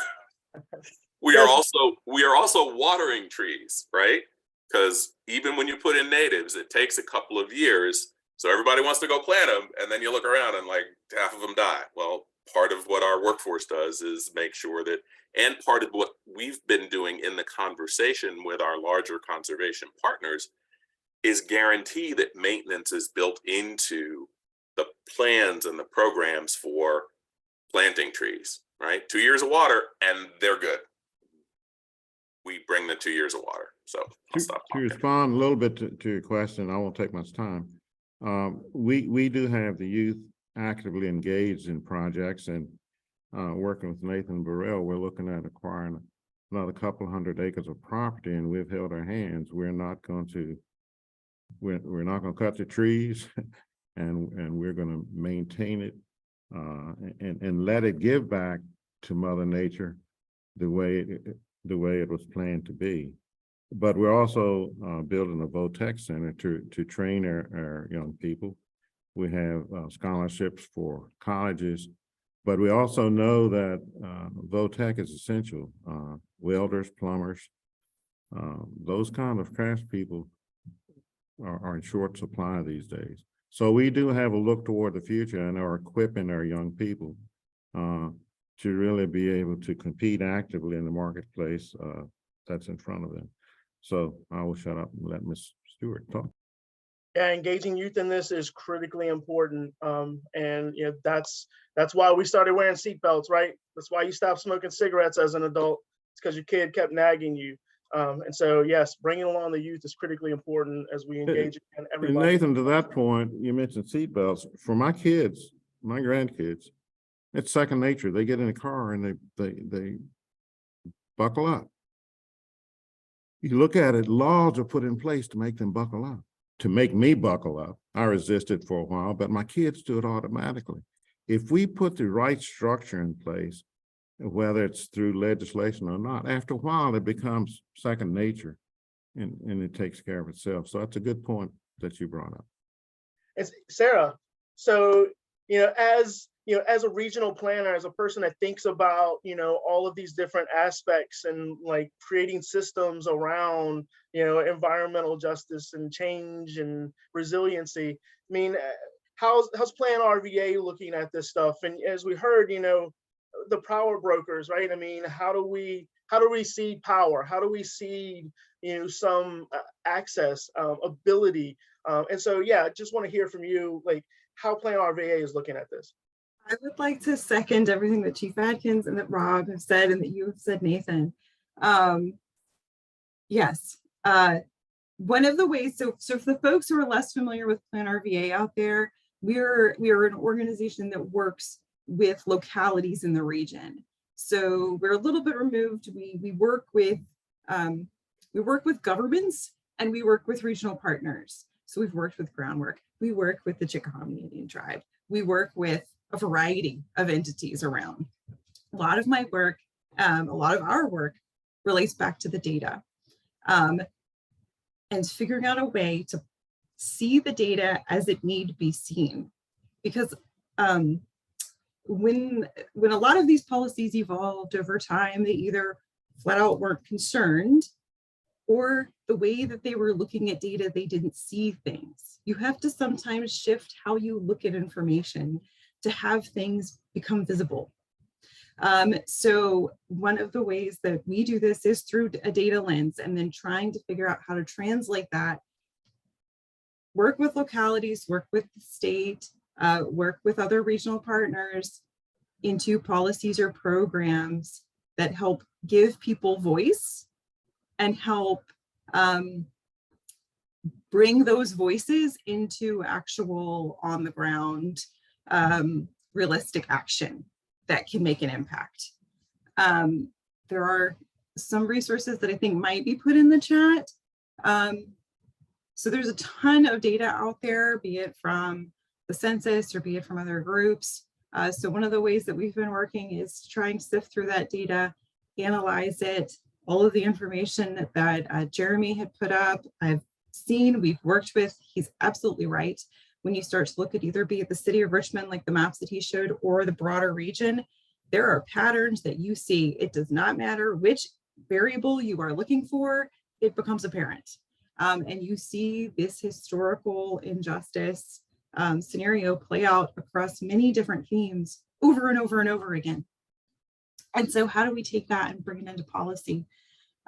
We are also watering trees, right? Because even when you put in natives, it takes a couple of years. So everybody wants to go plant them, and then you look around and like half of them die. Well, part of what our workforce does is make sure that, and part of what we've been doing in the conversation with our larger conservation partners is guarantee that maintenance is built into the plans and the programs for planting trees, right? 2 years of water and they're good. We bring the 2 years of water. So I'll stop To talking. respond a little bit to your question, I won't take much time. We do have the youth actively engaged in projects, and working with Nathan Burrell, we're looking at acquiring another couple hundred acres of property, and we've held our hands. We're not going to cut the trees, and we're going to maintain it and let it give back to Mother Nature the way it was planned to be. But we're also building a VOTEC center to train our young people. We have scholarships for colleges, but we also know that VOTEC is essential. Welders, plumbers, those kind of craftspeople are in short supply these days. So we do have a look toward the future and are equipping our young people to really be able to compete actively in the marketplace that's in front of them. So I will shut up and let Ms. Stewart talk. Yeah, engaging youth in this is critically important. And you know, that's why we started wearing seatbelts, right? That's why you stopped smoking cigarettes as an adult. It's because your kid kept nagging you. And so, yes, bringing along the youth is critically important as we engage in everybody. And Nathan, to that point, you mentioned seatbelts. For my kids, my grandkids, it's second nature. They get in a car and they buckle up. You look at it, laws are put in place to make them buckle up, to make me buckle up. I resisted for a while, but my kids do it automatically. If we put the right structure in place, whether it's through legislation or not, after a while, it becomes second nature and it takes care of itself. So that's a good point that you brought up. And Sarah, so, as a regional planner, as a person that thinks about, all of these different aspects and like creating systems around, environmental justice and change and resiliency, I mean, how's PlanRVA looking at this stuff? And as we heard, the power brokers, right? I mean, how do we see power? How do we see, some access, ability? And so, yeah, I just want to hear from you, like, how PlanRVA is looking at this. I would like to second everything that Chief Adkins and that Rob have said and that you have said, Nathan. Yes, one of the ways, so for the folks who are less familiar with PlanRVA out there, we are an organization that works with localities in the region. So we're a little bit removed. We work with governments and we work with regional partners. So we've worked with Groundwork. We work with the Chickahominy Indian Tribe. We work with a variety of entities around. A lot of my work, a lot of our work relates back to the data and figuring out a way to see the data as it need be seen. Because when a lot of these policies evolved over time, they either flat out weren't concerned, or the way that they were looking at data, they didn't see things. You have to sometimes shift how you look at information to have things become visible. So one of the ways that we do this is through a data lens and then trying to figure out how to translate that, work with localities, work with the state, work with other regional partners into policies or programs that help give people voice and help bring those voices into actual on the ground realistic action that can make an impact. There are some resources that I think might be put in the chat. So there's a ton of data out there, be it from the census or be it from other groups. So one of the ways that we've been working is trying to sift through that data, analyze it, all of the information that Jeremy had put up, I've seen, we've worked with, he's absolutely right. When you start to look at either be it the city of Richmond, like the maps that he showed, or the broader region, there are patterns that you see. It does not matter which variable you are looking for, it becomes apparent. And you see this historical injustice scenario play out across many different themes over and over and over again. And so how do we take that and bring it into policy?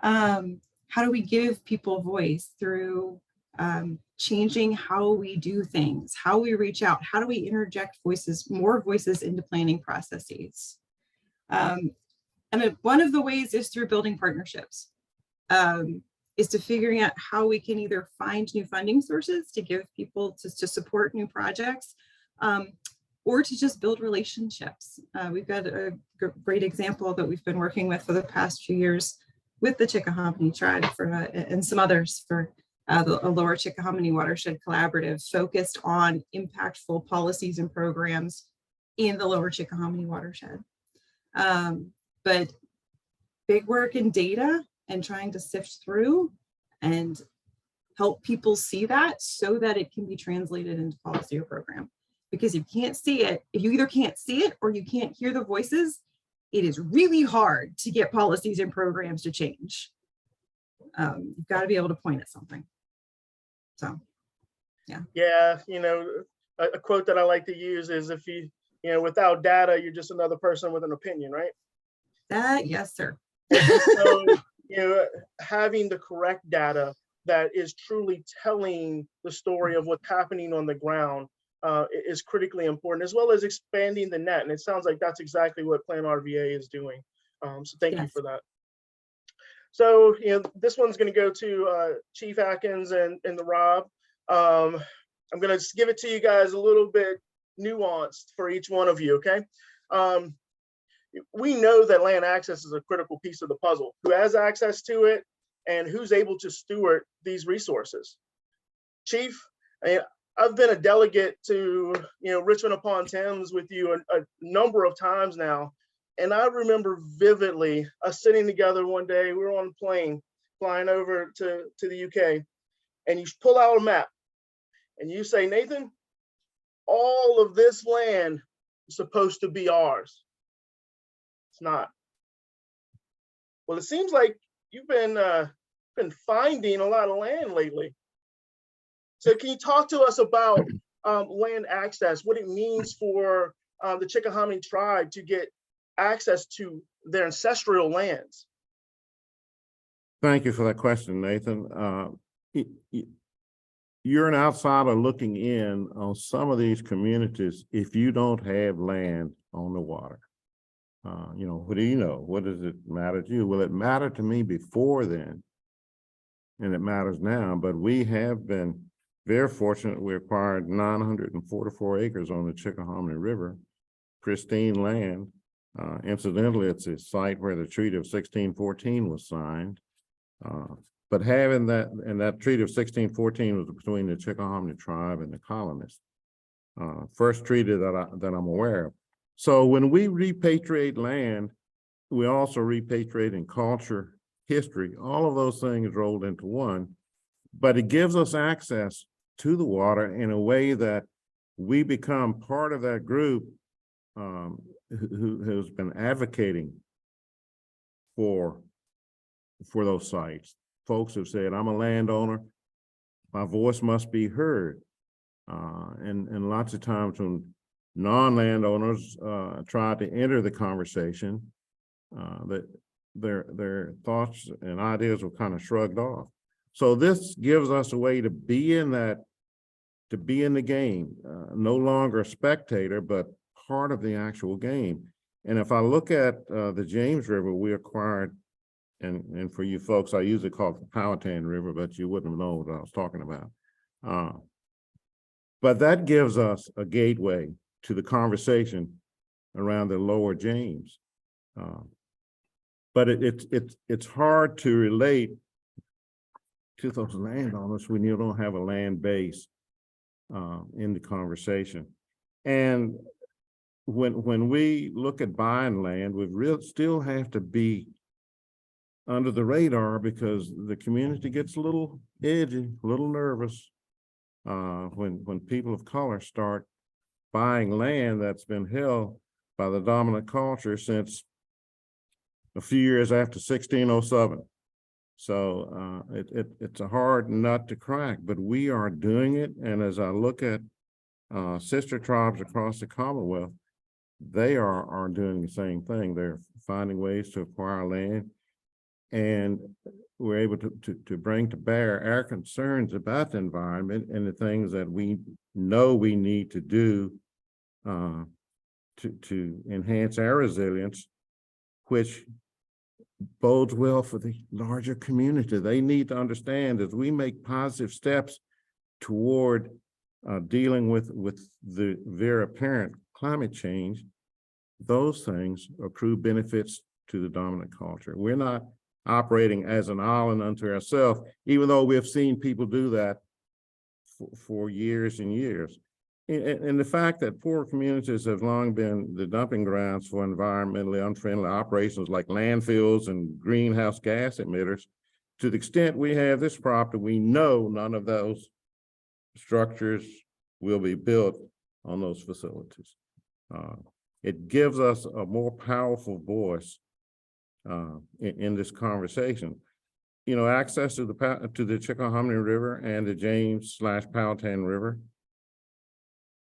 How do we give people voice through changing how we do things, how we reach out, how do we interject voices, more voices into planning processes? And one of the ways is through building partnerships, is to figuring out how we can either find new funding sources to give people to support new projects, or to just build relationships. We've got a great example that we've been working with for the past few years with the Chickahominy tribe and some others for the Lower Chickahominy Watershed Collaborative, focused on impactful policies and programs in the Lower Chickahominy watershed. But big work in data and trying to sift through and help people see that so that it can be translated into policy or program. Because if you can't see it, if you either can't see it or you can't hear the voices, it is really hard to get policies and programs to change. You've got to be able to point at something. So, yeah. Yeah, a quote that I like to use is if without data, you're just another person with an opinion, right? Yes, sir. So, having the correct data that is truly telling the story of what's happening on the ground is critically important, as well as expanding the net. And it sounds like that's exactly what PlanRVA is doing. So thank you for that. So, this one's going to go to Chief Atkins and the Rob. I'm going to just give it to you guys a little bit nuanced for each one of you, okay? We know that land access is a critical piece of the puzzle. Who has access to it and who's able to steward these resources? Chief, I've been a delegate to Richmond upon Thames with you a number of times now, and I remember vividly us sitting together one day. We were on a plane flying over to the UK, and you pull out a map and you say, Nathan, all of this land is supposed to be ours. It's not. Well, it seems like you've been finding a lot of land lately. So can you talk to us about land access, what it means for the Chickahominy tribe to get access to their ancestral lands? Thank you for that question, Nathan. you're an outsider looking in on some of these communities if you don't have land on the water. What do you know? What does it matter to you? Well, it mattered to me before then, and it matters now, but we have been very fortunate. We acquired 944 acres on the Chickahominy River, pristine land. Incidentally, it's a site where the Treaty of 1614 was signed. But having that, and that Treaty of 1614 was between the Chickahominy tribe and the colonists. First treaty that I'm aware of. So when we repatriate land, we also repatriate in culture, history, all of those things rolled into one, but it gives us access to the water in a way that we become part of that group who's been advocating for those sites. Folks have said, I'm a landowner, my voice must be heard. And lots of times when non-landowners try to enter the conversation, that their thoughts and ideas were kind of shrugged off. So this gives us a way to be in that, to be in the game, no longer a spectator, but part of the actual game. And if I look at the James River, we acquired, and for you folks, I usually call it the Powhatan River, but you wouldn't have known what I was talking about. But that gives us a gateway to the conversation around the lower James. But it's hard to relate to those landowners when you don't have a land base in the conversation. And when we look at buying land, we still have to be under the radar because the community gets a little edgy, a little nervous when people of color start buying land that's been held by the dominant culture since a few years after 1607. So it's a hard nut to crack, but we are doing it. And as I look at sister tribes across the Commonwealth, they are doing the same thing. They're finding ways to acquire land, and we're able to bring to bear our concerns about the environment and the things that we know we need to do to enhance our resilience, which bodes well for the larger community. They need to understand as we make positive steps toward dealing with the very apparent climate change, those things accrue benefits to the dominant culture. We're not operating as an island unto ourselves, even though we have seen people do that for years and years. And the fact that poor communities have long been the dumping grounds for environmentally unfriendly operations like landfills and greenhouse gas emitters, to the extent we have this property, we know none of those structures will be built on those facilities. It gives us a more powerful voice in this conversation. You know, access to the Chickahominy River and the James/Powhatan River,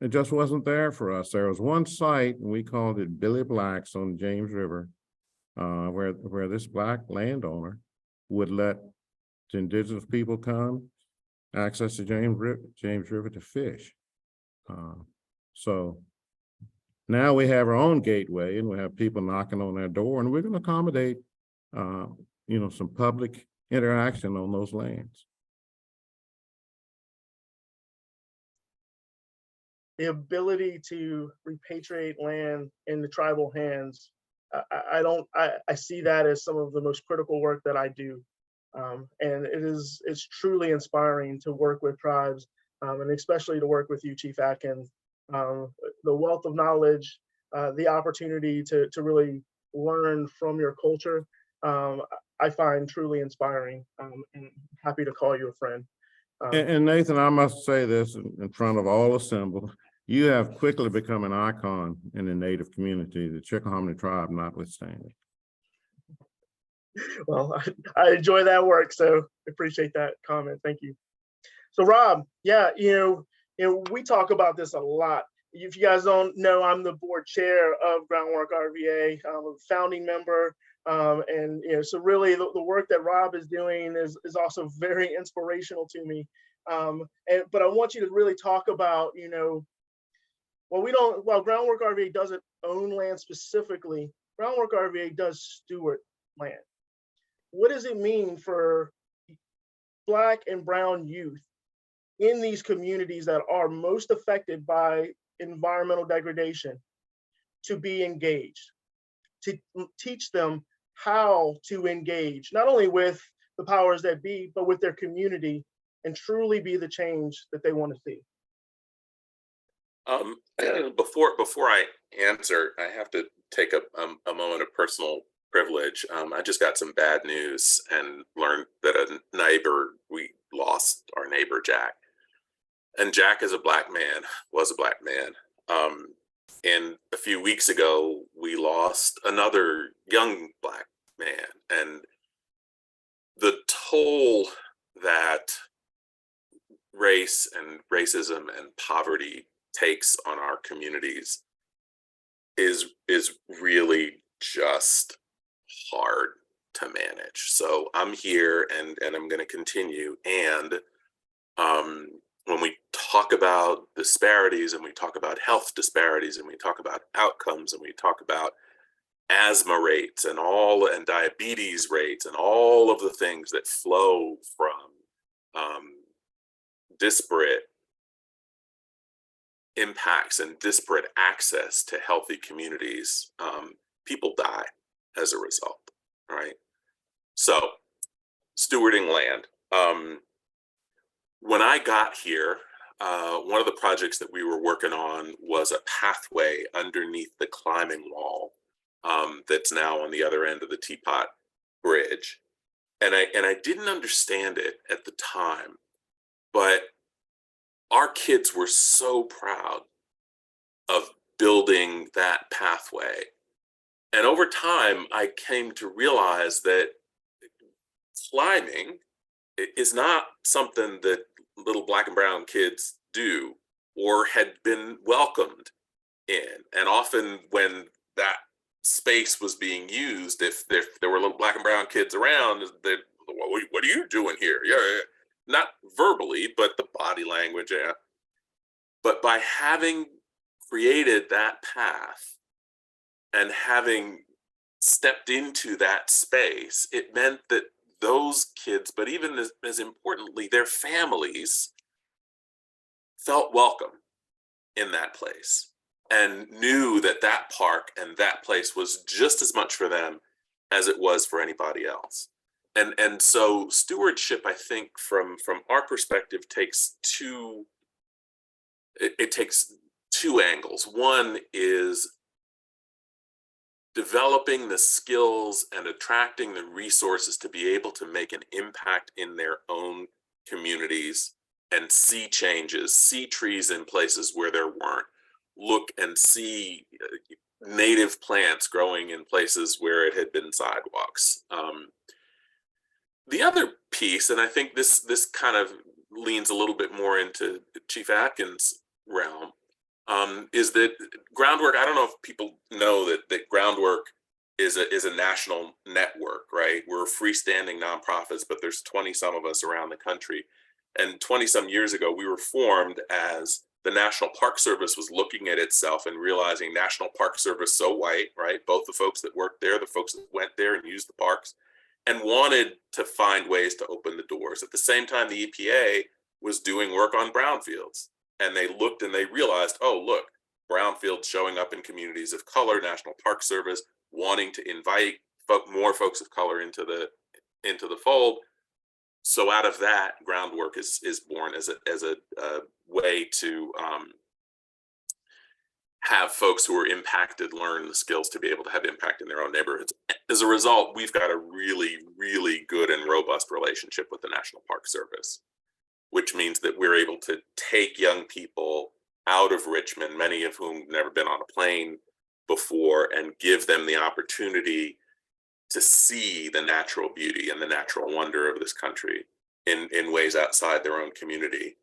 it just wasn't there for us. There was one site, and we called it Billy Black's on the James River, where this Black landowner would let the indigenous people come access the James River to fish. So now we have our own gateway, and we have people knocking on our door, and we're going to accommodate, some public interaction on those lands. The ability to repatriate land in the tribal hands, I see that as some of the most critical work that I do. And it's truly inspiring to work with tribes, and especially to work with you, Chief Atkins. The wealth of knowledge, the opportunity to really learn from your culture, I find truly inspiring, and happy to call you a friend. And Nathan, I must say this in front of all assembled, you have quickly become an icon in the Native community, the Chickahominy tribe notwithstanding. Well, I enjoy that work, so appreciate that comment. Thank you. So Rob, yeah, we talk about this a lot. If you guys don't know, I'm the board chair of PlanRVA. I'm a founding member, and so really the work that Rob is doing is also very inspirational to me. But I want you to really talk about, while Groundwork RVA doesn't own land specifically, Groundwork RVA does steward land. What does it mean for Black and Brown youth in these communities that are most affected by environmental degradation to be engaged, to teach them how to engage, not only with the powers that be, but with their community, and truly be the change that they want to see? Before I answer, I have to take a moment of personal privilege. I just got some bad news and learned that we lost our neighbor, Jack. And Jack is was a Black man. And a few weeks ago, we lost another young Black man. And the toll that race and racism and poverty takes on our communities is really just hard to manage. So I'm here and I'm going to continue. And when we talk about disparities and we talk about health disparities and we talk about outcomes and we talk about asthma rates and diabetes rates and all of the things that flow from disparate impacts and disparate access to healthy communities, people die as a result, right? So, stewarding land. When I got here, one of the projects that we were working on was a pathway underneath the climbing wall that's now on the other end of the Teapot Bridge. And I didn't understand it at the time, but our kids were so proud of building that pathway. And over time, I came to realize that climbing is not something that little Black and brown kids do or had been welcomed in. And often when that space was being used, if there were little Black and brown kids around, what are you doing here? Yeah. Not verbally, but the body language. Yeah. But by having created that path and having stepped into that space, it meant that those kids, but even as importantly, their families felt welcome in that place and knew that that park and that place was just as much for them as it was for anybody else. And so stewardship, I think, from our perspective, takes two angles. One is developing the skills and attracting the resources to be able to make an impact in their own communities and see changes, see trees in places where there weren't, look and see native plants growing in places where it had been sidewalks. The other piece, and I think this kind of leans a little bit more into Chief Atkins' realm, is that Groundwork, I don't know if people know that Groundwork is a national network, right? We're freestanding nonprofits, but there's 20 some of us around the country. And 20 some years ago, we were formed as the National Park Service was looking at itself and realizing National Park Service so white, right? Both the folks that worked there, the folks that went there and used the parks, and wanted to find ways to open the doors. At the same time, the EPA was doing work on brownfields. And they looked and they realized, oh, look, brownfields showing up in communities of color, National Park Service wanting to invite more folks of color into the fold. So out of that, Groundwork is born as a way to have folks who are impacted learn the skills to be able to have impact in their own neighborhoods. As a result, we've got a really, really good and robust relationship with the National Park Service, which means that we're able to take young people out of Richmond, many of whom have never been on a plane before, and give them the opportunity to see the natural beauty and the natural wonder of this country in ways outside their own community,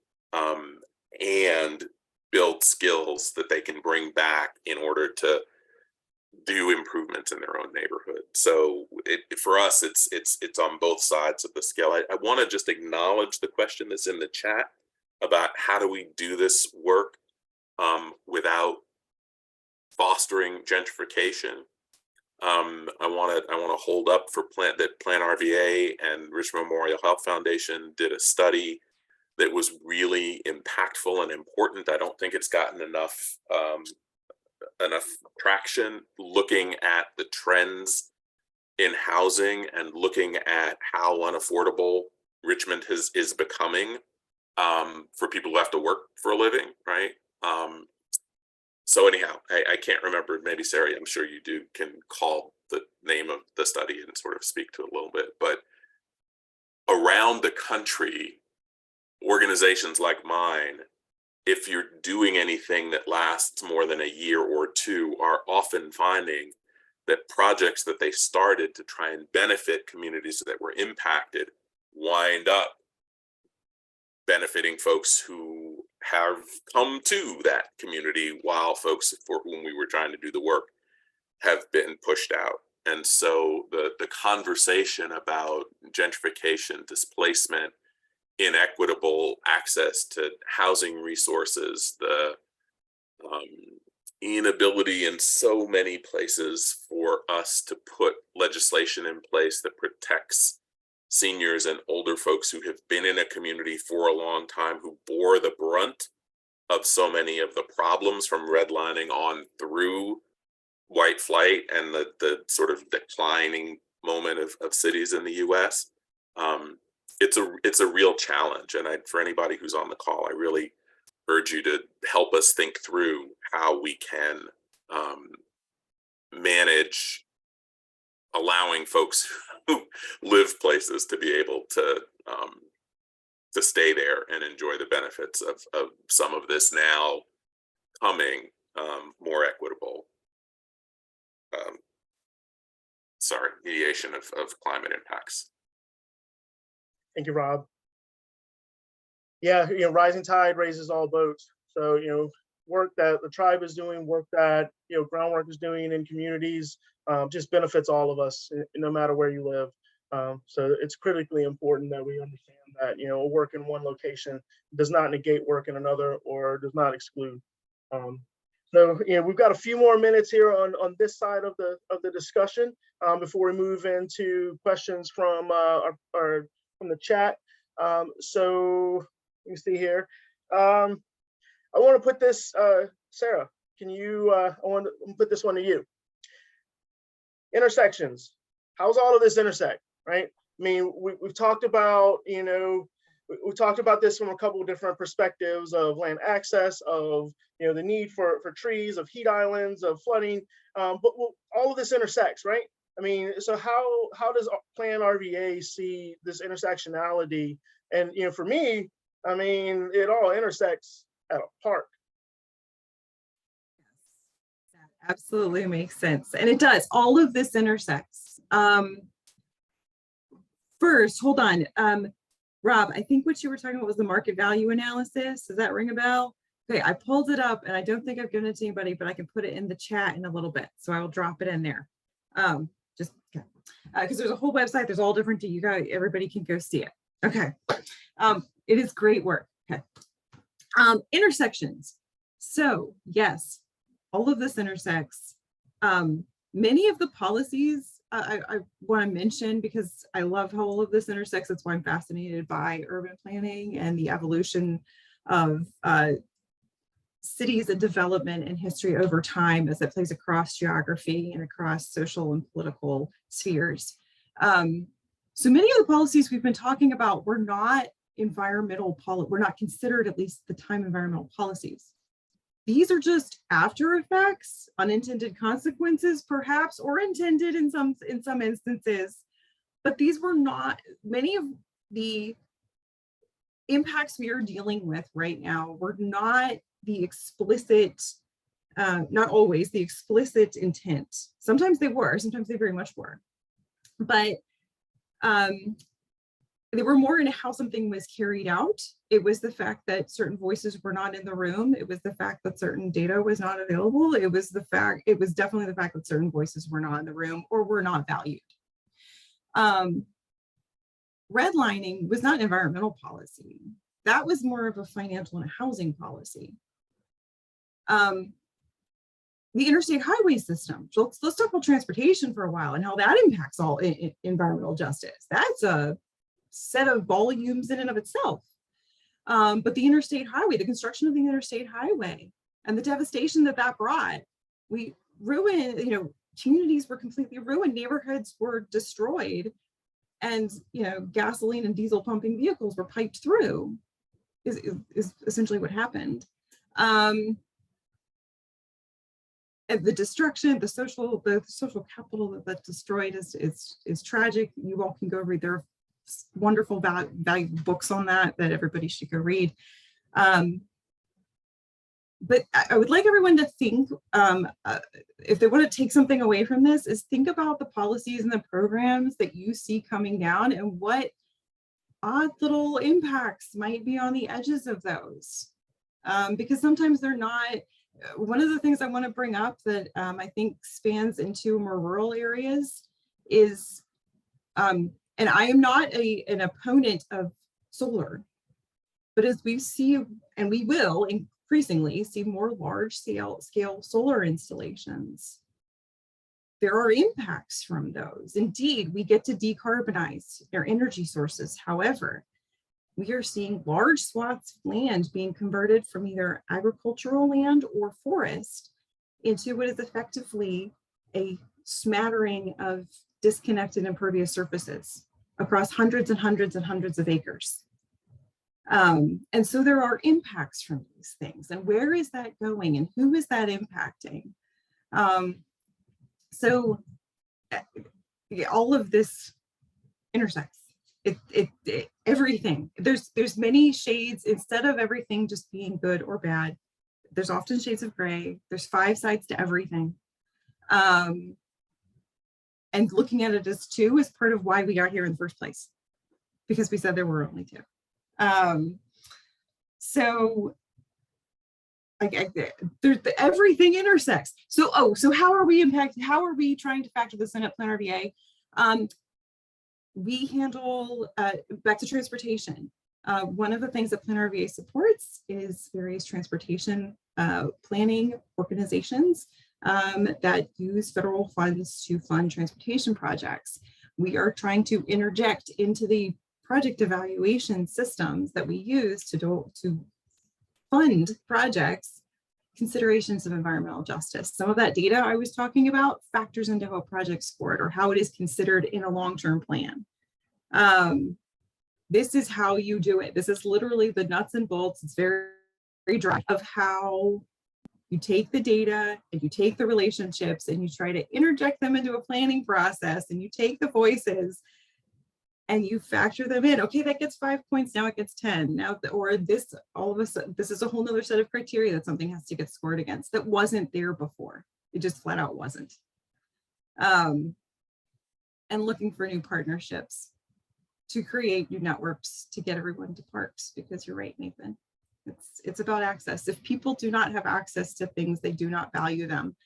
and build skills that they can bring back in order to do improvements in their own neighborhood. So for us, it's on both sides of the scale. I want to just acknowledge the question that's in the chat. about how do we do this work without fostering gentrification. I want to hold up for PlanRVA and Richmond Memorial Health Foundation did a study that was really impactful and important. I don't think it's gotten enough traction, looking at the trends in housing and looking at how unaffordable Richmond is becoming for people who have to work for a living, right? So anyhow, I can't remember, maybe Sarah, I'm sure you can call the name of the study and sort of speak to it a little bit, but around the country, organizations like mine, if you're doing anything that lasts more than a year or two, are often finding that projects that they started to try and benefit communities that were impacted wind up benefiting folks who have come to that community, while folks for whom we were trying to do the work have been pushed out. And so the conversation about gentrification, displacement, inequitable access to housing resources, the inability in so many places for us to put legislation in place that protects seniors and older folks who have been in a community for a long time, who bore the brunt of so many of the problems from redlining on through white flight and the sort of declining moment of cities in the US. It's a real challenge. And for anybody who's on the call, I really urge you to help us think through how we can manage allowing folks who live places to be able to stay there and enjoy the benefits of some of this now coming more equitable mediation of climate impacts. Thank you, Rob. Yeah, rising tide raises all boats. So, work that the tribe is doing, work that, Groundwork is doing in communities, just benefits all of us, no matter where you live. So it's critically important that we understand that, work in one location does not negate work in another or does not exclude. So, we've got a few more minutes here on this side of the discussion before we move into questions from from the chat. So let me see here. I want to put this, Sarah, can you, I want to put this one to you. Intersections. How's all of this intersect, right? I mean, we've talked about, we talked about this from a couple of different perspectives of land access, of, the need for trees, of heat islands, of flooding, but all of this intersects, right? I mean, so how does PlanRVA see this intersectionality? And, for me, I mean, it all intersects at a park. That absolutely makes sense. And it does. All of this intersects. First, hold on. Rob, I think what you were talking about was the market value analysis. Does that ring a bell? Okay, I pulled it up and I don't think I've given it to anybody, but I can put it in the chat in a little bit. So I will drop it in there. Just because there's a whole website, there's all different, you guys, everybody can go see it. Okay. It is great work. Okay. Intersections. So yes, all of this intersects. Many of the policies I want to mention, because I love how all of this intersects. That's why I'm fascinated by urban planning and the evolution of cities and development and history over time as it plays across geography and across social and political spheres. So many of the policies we've been talking about were not were not considered, at least at the time, environmental policies. These are just after effects, unintended consequences, perhaps, or intended in some instances. But these were not, many of the impacts we are dealing with right now were not the explicit, not always the explicit intent. Sometimes they were, sometimes they very much were. But they were more in how something was carried out. It was the fact that certain voices were not in the room. It was the fact that certain data was not available. It was definitely the fact that certain voices were not in the room or were not valued. Redlining was not environmental policy. that was more of a financial and housing policy. The interstate highway system. So let's talk about transportation for a while and how that impacts all environmental justice. That's a set of volumes in and of itself. But the interstate highway, the construction of the interstate highway and the devastation that that brought, we ruined, communities were completely ruined, neighborhoods were destroyed, and, gasoline and diesel pumping vehicles were piped through is essentially what happened. And the destruction, the social capital that destroyed is tragic. You all can go read. There are wonderful, valuable books on that everybody should go read. But I would like everyone to think, if they want to take something away from this, is think about the policies and the programs that you see coming down and what odd little impacts might be on the edges of those. Because sometimes they're not. One of the things I want to bring up that I think spans into more rural areas is, and I am not an opponent of solar, but as we see, and we will increasingly see more large scale solar installations, there are impacts from those. Indeed, we get to decarbonize our energy sources. However, we are seeing large swaths of land being converted from either agricultural land or forest into what is effectively a smattering of disconnected impervious surfaces across hundreds and hundreds and hundreds of acres. And so there are impacts from these things. And where is that going and who is that impacting? So all of this intersects. Everything, there's many shades. Instead of everything just being good or bad, there's often shades of gray. There's 5 sides to everything. And looking at it as 2 is part of why we got here in the first place, because we said there were only 2. So everything intersects. So how are we impacted? How are we trying to factor this in at PlanRVA? We handle, back to transportation. One of the things that PlanRVA supports is various transportation planning organizations that use federal funds to fund transportation projects. We are trying to interject into the project evaluation systems that we use to fund projects considerations of environmental justice. Some of that data I was talking about factors into how projects scored or how it is considered in a long-term plan. This is how you do it. This is literally the nuts and bolts. It's very, very dry of how you take the data and you take the relationships and you try to interject them into a planning process, and you take the voices and you factor them in. Okay, that gets 5 points, now it gets 10. Now, or this, all of a sudden, this is a whole nother set of criteria that something has to get scored against that wasn't there before. It just flat out wasn't. And looking for new partnerships to create new networks to get everyone to parks, because you're right, Nathan. It's about access. If people do not have access to things, they do not value them.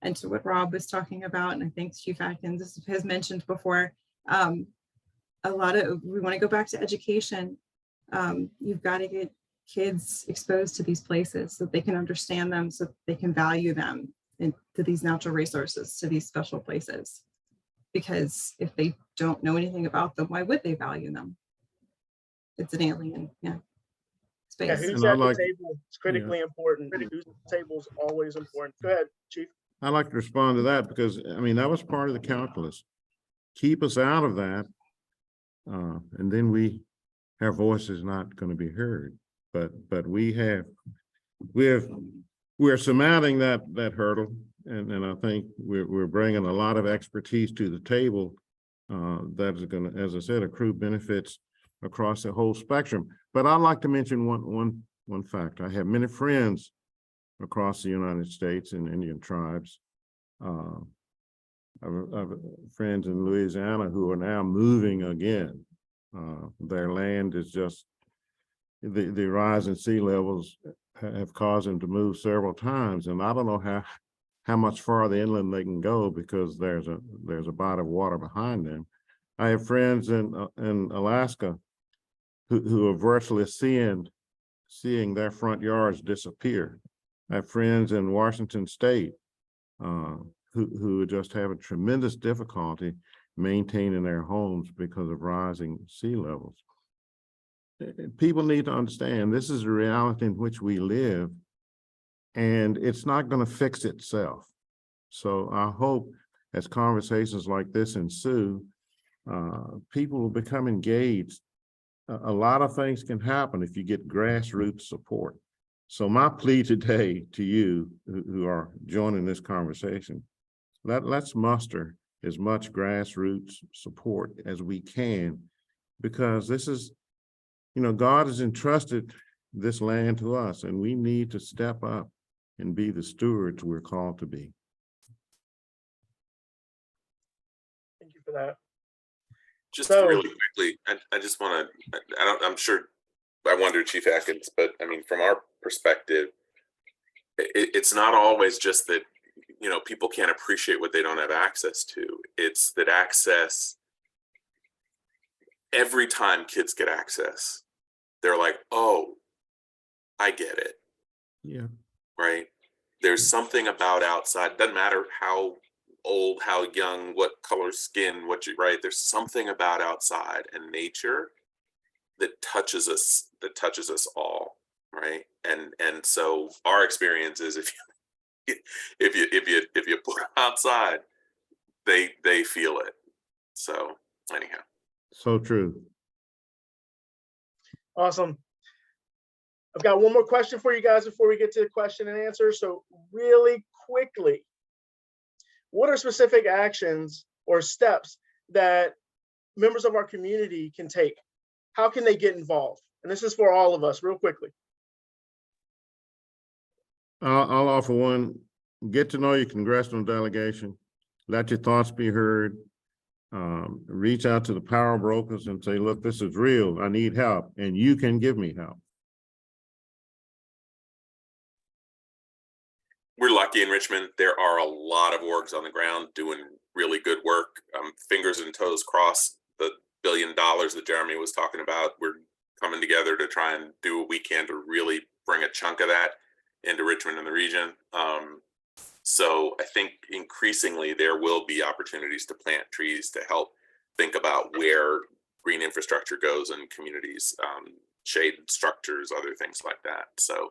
And to what Rob was talking about, and I think Chief Atkins has mentioned before, we want to go back to education. You've got to get kids exposed to these places so they can understand them, so they can value them, and to these natural resources, to these special places. Because if they don't know anything about them, why would they value them? It's an alien, space. Yeah, who's at the table is critically important. Who's at the table is always important. Go ahead, Chief. I'd like to respond to that because, I mean, that was part of the calculus. Keep us out of that. And then our voice is not going to be heard. But we're surmounting that hurdle. And I think we're bringing a lot of expertise to the table that is going to, as I said, accrue benefits across the whole spectrum. But I'd like to mention one fact. I have many friends across the United States and Indian tribes. I have friends in Louisiana who are now moving again. Their land is just, the rise in sea levels have caused them to move several times. And I don't know how much farther inland they can go because there's a body of water behind them. I have friends in Alaska who are virtually seeing their front yards disappear. I have friends in Washington State who are just having tremendous difficulty maintaining their homes because of rising sea levels. People need to understand this is the reality in which we live, and it's not going to fix itself. So I hope as conversations like this ensue, people will become engaged. A lot of things can happen if you get grassroots support. So my plea today to you who are joining this conversation, let's muster as much grassroots support as we can, because this is, God has entrusted this land to us, and we need to step up and be the stewards we're called to be. Thank you for that. Just So- really quickly, I just want to, I'm sure, I wonder, Chief Atkins, but I mean, from our perspective, it's not always just that, people can't appreciate what they don't have access to. It's that access, every time kids get access, they're like, oh, I get it. Yeah. Right? There's something about outside, doesn't matter how old, how young, what color skin, right? There's something about outside and nature that touches us all, right? And so our experience is if you put them outside, they feel it. So anyhow. So true. Awesome. I've got one more question for you guys before we get to the question and answer. So really quickly, what are specific actions or steps that members of our community can take? How can they get involved? And this is for all of us, real quickly. I'll offer one. Get to know your congressional delegation. Let your thoughts be heard. Reach out to the power brokers and say, look, this is real. I need help, and you can give me help. We're lucky in Richmond. There are a lot of orgs on the ground doing really good work. Fingers and toes crossed. The $1 billion that Jeremy was talking about, we're coming together to try and do what we can to really bring a chunk of that into Richmond and the region. So I think increasingly there will be opportunities to plant trees to help think about where green infrastructure goes in communities, shade structures, other things like that. So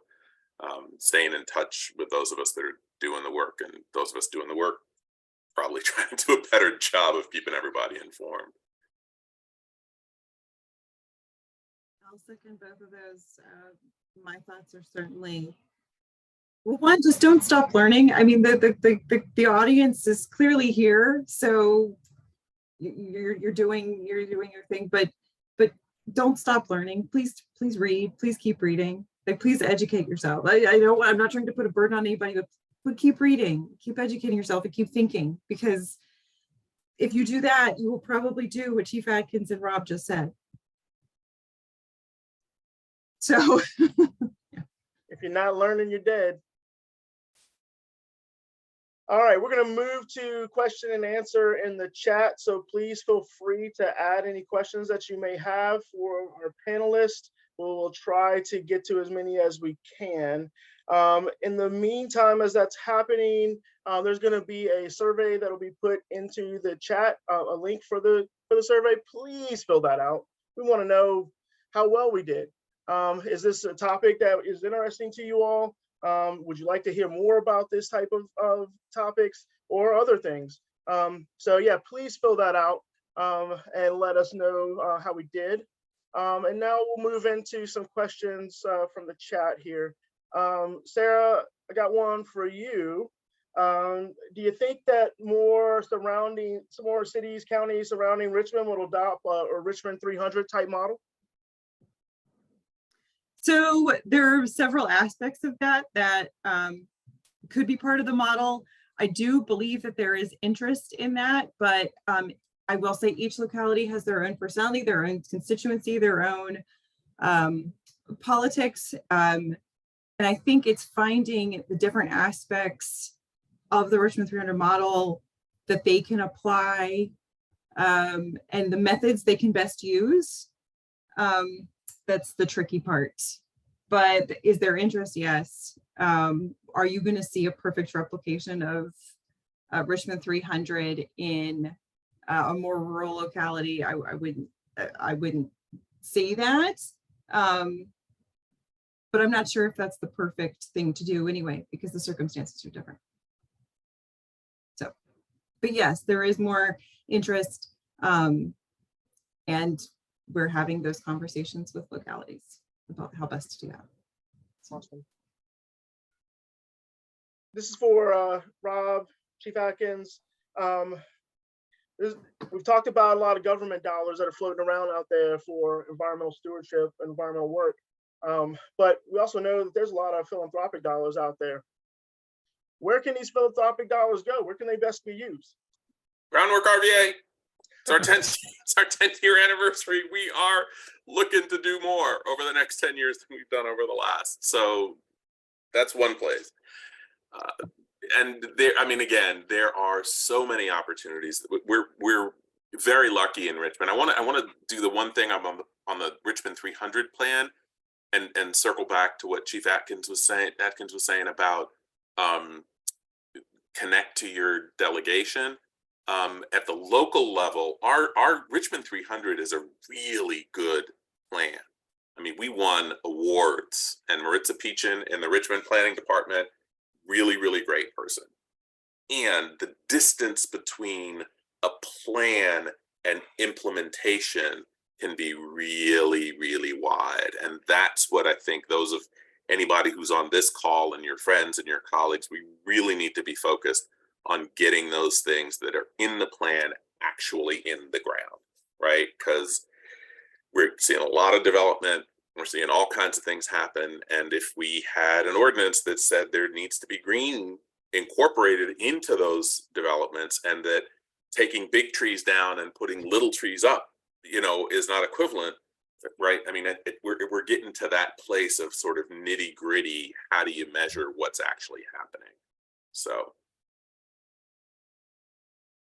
staying in touch with those of us that are doing the work, and those of us doing the work probably trying to do a better job of keeping everybody informed. I'll second both of those. My thoughts are certainly, well, one, just don't stop learning. I mean, the audience is clearly here, so you're doing your thing, but don't stop learning. Please read. Please keep reading. Like, please educate yourself. I know I'm not trying to put a burden on anybody, but keep reading, keep educating yourself, and keep thinking, because if you do that, you will probably do what Chief Atkins and Rob just said. So If you're not learning, you're dead. All right, we're going to move to question and answer in the chat. So please feel free to add any questions that you may have for our panelists. We'll try to get to as many as we can. In the meantime, as that's happening, there's going to be a survey that will be put into the chat, a link for the survey. Please fill that out. We want to know how well we did. Is this a topic that is interesting to you all? Would you like to hear more about this type of topics or other things? So yeah, please fill that out and let us know how we did. And now we'll move into some questions from the chat here. Sarah, I got one for you. Do you think that more cities, counties surrounding Richmond will adopt a Richmond 300 type model? So there are several aspects of that could be part of the model. I do believe that there is interest in that, but I will say each locality has their own personality, their own constituency, their own politics. And I think it's finding the different aspects of the Richmond 300 model that they can apply and the methods they can best use. that's the tricky part. But is there interest? Yes. Are you going to see a perfect replication of Richmond 300 in a more rural locality? I wouldn't say that. But I'm not sure if that's the perfect thing to do anyway, because the circumstances are different. So, but yes, there is more interest, and we're having those conversations with localities about how best to do that. Awesome. This is for Rob, Chief Atkins. We've talked about a lot of government dollars that are floating around out there for environmental stewardship, environmental work. But we also know that there's a lot of philanthropic dollars out there. Where can these philanthropic dollars go? Where can they best be used? Groundwork RVA. It's our 10th year anniversary. We are looking to do more over the next 10 years than we've done over the last. So that's one place. And there, I mean, again, there are so many opportunities. We're very lucky in Richmond. I want to do the one thing I'm on the Richmond 300 plan, and circle back to what Chief Atkins was saying about connect to your delegation. At the local level, our Richmond 300 is a really good plan. I mean, we won awards, and Maritza Peachin in the Richmond Planning Department, really, really great person. And the distance between a plan and implementation can be really, really wide. And that's what I think anybody who's on this call and your friends and your colleagues, we really need to be focused on getting those things that are in the plan actually in the ground, right? Because we're seeing a lot of development. We're seeing all kinds of things happen. And if we had an ordinance that said there needs to be green incorporated into those developments, and that taking big trees down and putting little trees up, is not equivalent, right? I mean, we're getting to that place of sort of nitty gritty. How do you measure what's actually happening? So.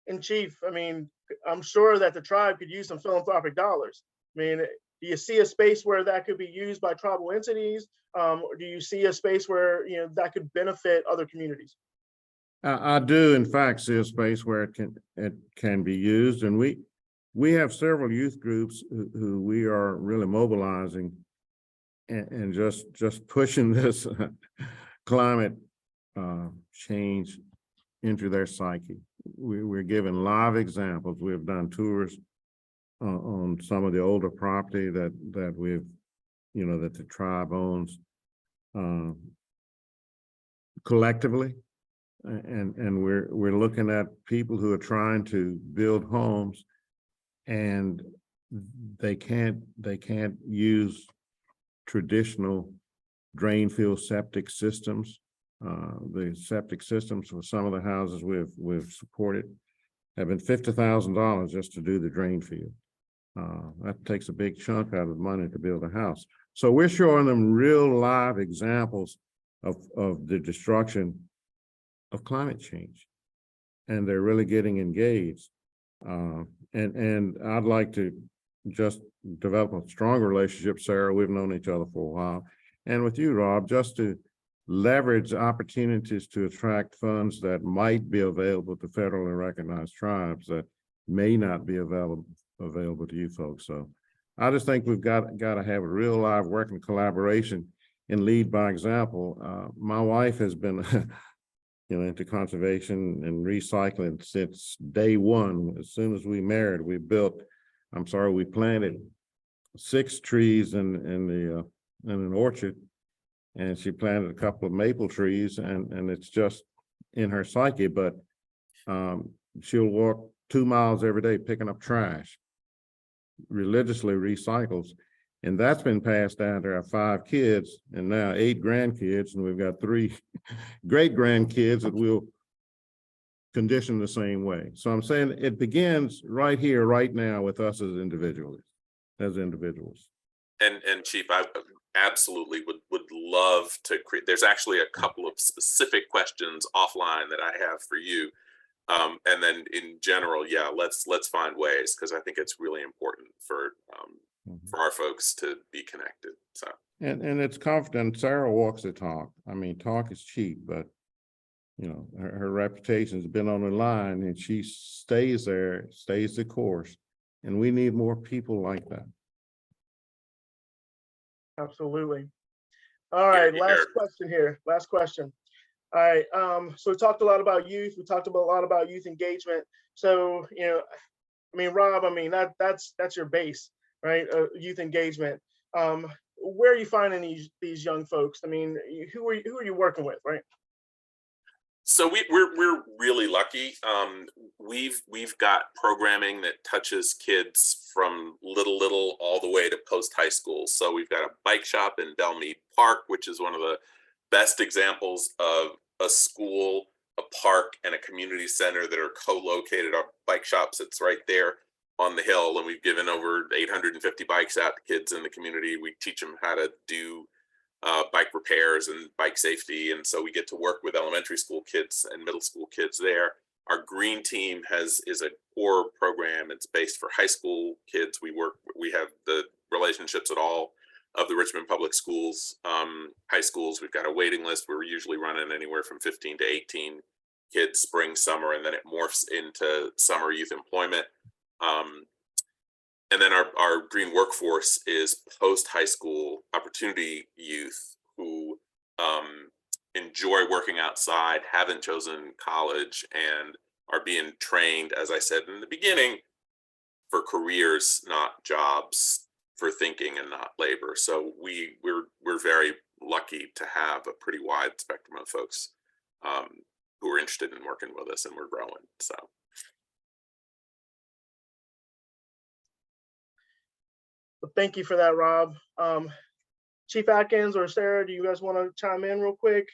And Chief, I mean, I'm sure that the tribe could use some philanthropic dollars. I mean, do you see a space where that could be used by tribal entities? Or do you see a space where, that could benefit other communities? I do, in fact, see a space where it can be used, and we have several youth groups who we are really mobilizing and just pushing this climate change into their psyche. We're given live examples. We've done tours on some of the older property that we've, that the tribe owns collectively. And we're looking at people who are trying to build homes, and they can't use traditional drain field septic systems. The septic systems for some of the houses we've supported have been $50,000 just to do the drain field. That takes a big chunk out of the money to build a house. So we're showing them real live examples of the destruction of climate change, and they're really getting engaged. And I'd like to just develop a stronger relationship, Sarah. We've known each other for a while, and with you, Rob, just to leverage opportunities to attract funds that might be available to federally recognized tribes that may not be available to you folks. So I just think we've got to have a real live working collaboration and lead by example. My wife has been into conservation and recycling since day one. As soon as we married, we planted 6 trees in an orchard, and she planted a couple of maple trees, and it's just in her psyche. But she'll walk 2 miles every day picking up trash, religiously recycles, and that's been passed down to our 5 kids and now 8 grandkids, and we've got 3 great grandkids that we'll condition the same way. So I'm saying it begins right here, right now, with us as individuals. And Chief, I absolutely would love to create. There's actually a couple of specific questions offline that I have for you, and then in general, yeah, let's find ways, because I think it's really important for for our folks to be connected. So. And it's confident. Sarah walks the talk. I mean, talk is cheap, but you know, her reputation's been on the line and she stays there, stays the course. And we need more people like that. Absolutely. All right, last question here. Last question. All right. So we talked a lot about youth. We talked about a lot about youth engagement. So, you know, I mean, Rob, I mean, that's your base, right? Youth engagement. Where are you finding these young folks? I mean, who are you working with, right? So we're really lucky. We've got programming that touches kids from little all the way to post high school. So we've got a bike shop in Belmead Park, which is one of the best examples of a school, a park, and a community center that are co-located. Our bike shops, it's right there on the hill, and we've given over 850 bikes out to kids in the community. We teach them how to do bike repairs and bike safety, and so we get to work with elementary school kids and middle school kids there. Our green team is a core program. It's based for high school kids. We have the relationships at all of the Richmond public schools, high schools. We've got a waiting list. We're usually running anywhere from 15 to 18 kids spring, summer, and then it morphs into summer youth employment. And then our green workforce is post-high school opportunity youth who enjoy working outside, haven't chosen college, and are being trained, as I said in the beginning, for careers, not jobs, for thinking and not labor. So we're very lucky to have a pretty wide spectrum of folks who are interested in working with us, and we're growing. So. Thank you for that, Rob. Chief Atkins or Sarah, do you guys want to chime in real quick?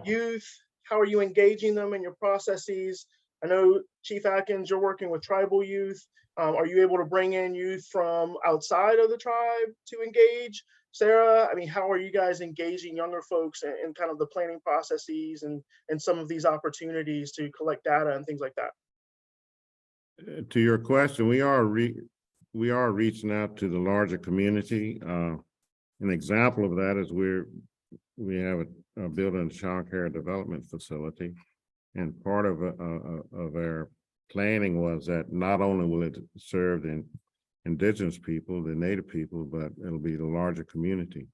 Youth, how are you engaging them in your processes? I know, Chief Atkins, you're working with tribal youth. Are you able to bring in youth from outside of the tribe to engage? Sarah, I mean, how are you guys engaging younger folks in kind of the planning processes and some of these opportunities to collect data and things like that? To your question, we are reaching out to the larger community. An example of that is we have a building child care development facility, and part of our planning was that not only will it serve the indigenous people, the Native people, but it'll be the larger community.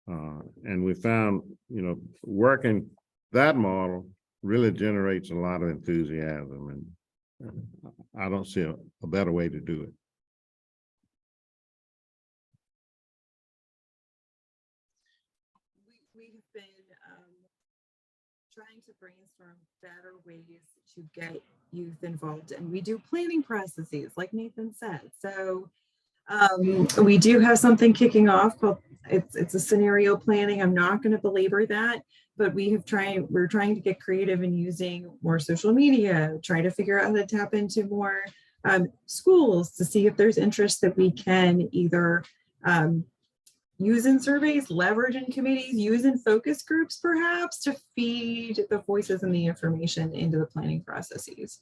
And we found, you know, working that model really generates a lot of enthusiasm, and I don't see a better way to do it. We've been trying to brainstorm better ways to get youth involved, and we do planning processes, like Nathan said. So we do have something kicking off called it's a scenario planning. I'm not going to belabor that, but we're trying to get creative in using more social media, try to figure out how to tap into more schools to see if there's interest that we can either use in surveys, leverage in committees, use in focus groups, perhaps, to feed the voices and the information into the planning processes.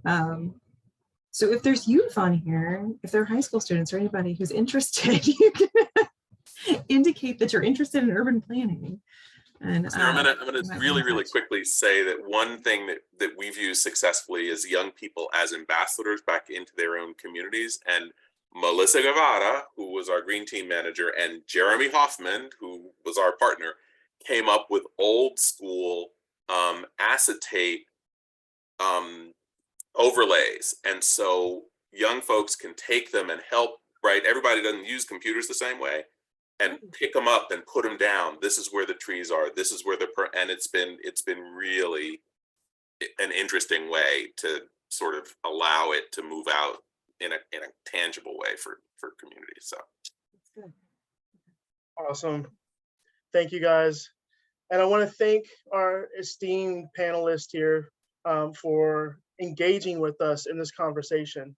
So if there's youth on here, if they're high school students or anybody who's interested, you can indicate that you're interested in urban planning. And so I'm gonna really quickly say that one thing that we've used successfully is young people as ambassadors back into their own communities. And Melissa Guevara, who was our green team manager, and Jeremy Hoffman, who was our partner, came up with old school acetate overlays. And so young folks can take them and help, right? Everybody doesn't use computers the same way, and pick them up and put them down. This is where the trees are. This is where and it's been really an interesting way to sort of allow it to move out in a tangible way for communities. So that's good. Awesome. Thank you, guys. And I want to thank our esteemed panelists here for engaging with us in this conversation.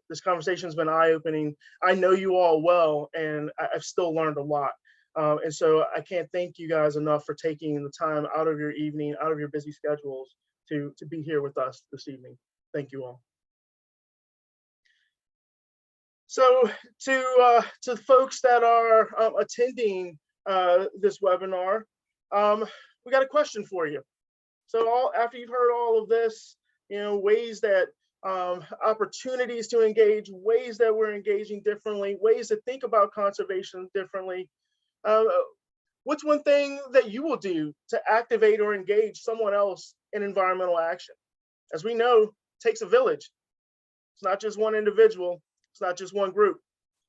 This conversation has been eye-opening. I know you all well, and I've still learned a lot. And so I can't thank you guys enough for taking the time out of your evening, out of your busy schedules to be here with us this evening. Thank you all. So to folks that are attending this webinar, we got a question for you. So after you've heard all of this, ways that opportunities to engage, ways that we're engaging differently, ways to think about conservation differently. What's one thing that you will do to activate or engage someone else in environmental action? As we know, it takes a village. It's not just one individual. It's not just one group.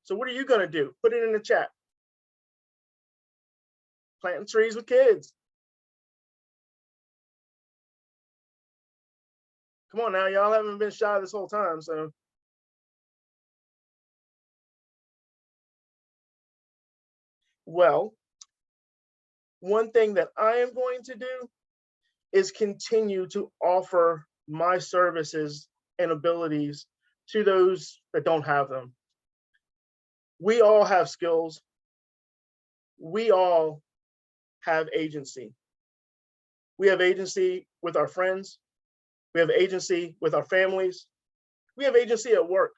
So what are you going to do? Put it in the chat. Planting trees with kids. Come on now, y'all haven't been shy this whole time, so. Well, one thing that I am going to do is continue to offer my services and abilities to those that don't have them. We all have skills. We all have agency. We have agency with our friends. We have agency with our families. We have agency at work.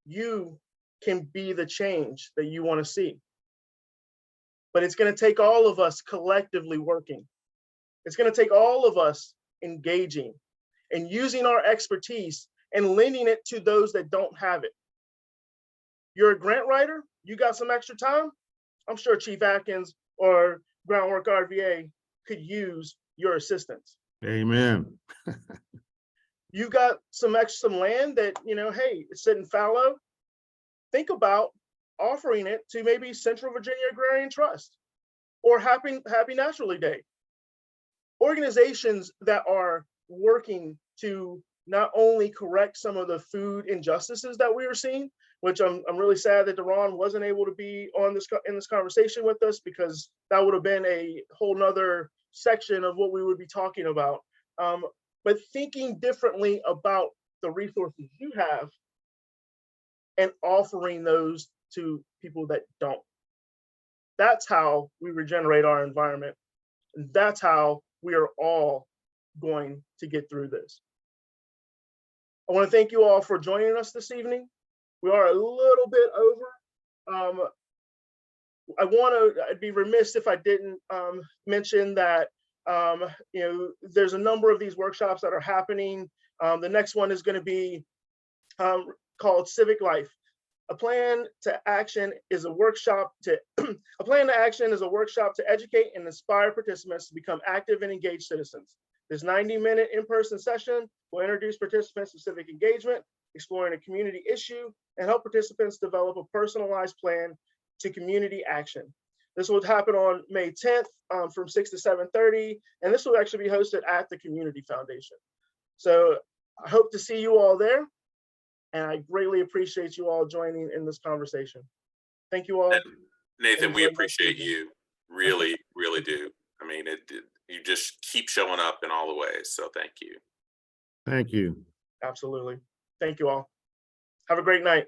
You can be the change that you want to see. But it's going to take all of us collectively working. It's going to take all of us engaging and using our expertise and lending it to those that don't have it. You're a grant writer, you got some extra time? I'm sure Chief Atkins or PlanRVA could use your assistance. Amen. You got some land that, hey, it's sitting fallow. Think about offering it to maybe Central Virginia Agrarian Trust or Happy Naturally Day. Organizations that are working to not only correct some of the food injustices that we are seeing, which I'm really sad that Deron wasn't able to be on in this conversation with us, because that would have been a whole nother section of what we would be talking about. But thinking differently about the resources you have and offering those to people that don't. That's how we regenerate our environment. And that's how we are all going to get through this. I want to thank you all for joining us this evening. We are a little bit over. I'd be remiss if I didn't mention that there's a number of these workshops that are happening. The next one is going to be called Civic Life. A plan to action is a workshop to educate and inspire participants to become active and engaged citizens. This 90-minute in-person session will introduce participants to civic engagement, exploring a community issue, and help participants develop a personalized plan to community action. This will happen on May 10th from 6 to 7:30, and this will actually be hosted at the Community Foundation. So I hope to see you all there, and I greatly appreciate you all joining in this conversation. Thank you all. Nathan, we appreciate you. Really, really do. I mean, you just keep showing up in all the ways, so thank you. Thank you. Absolutely. Thank you all. Have a great night.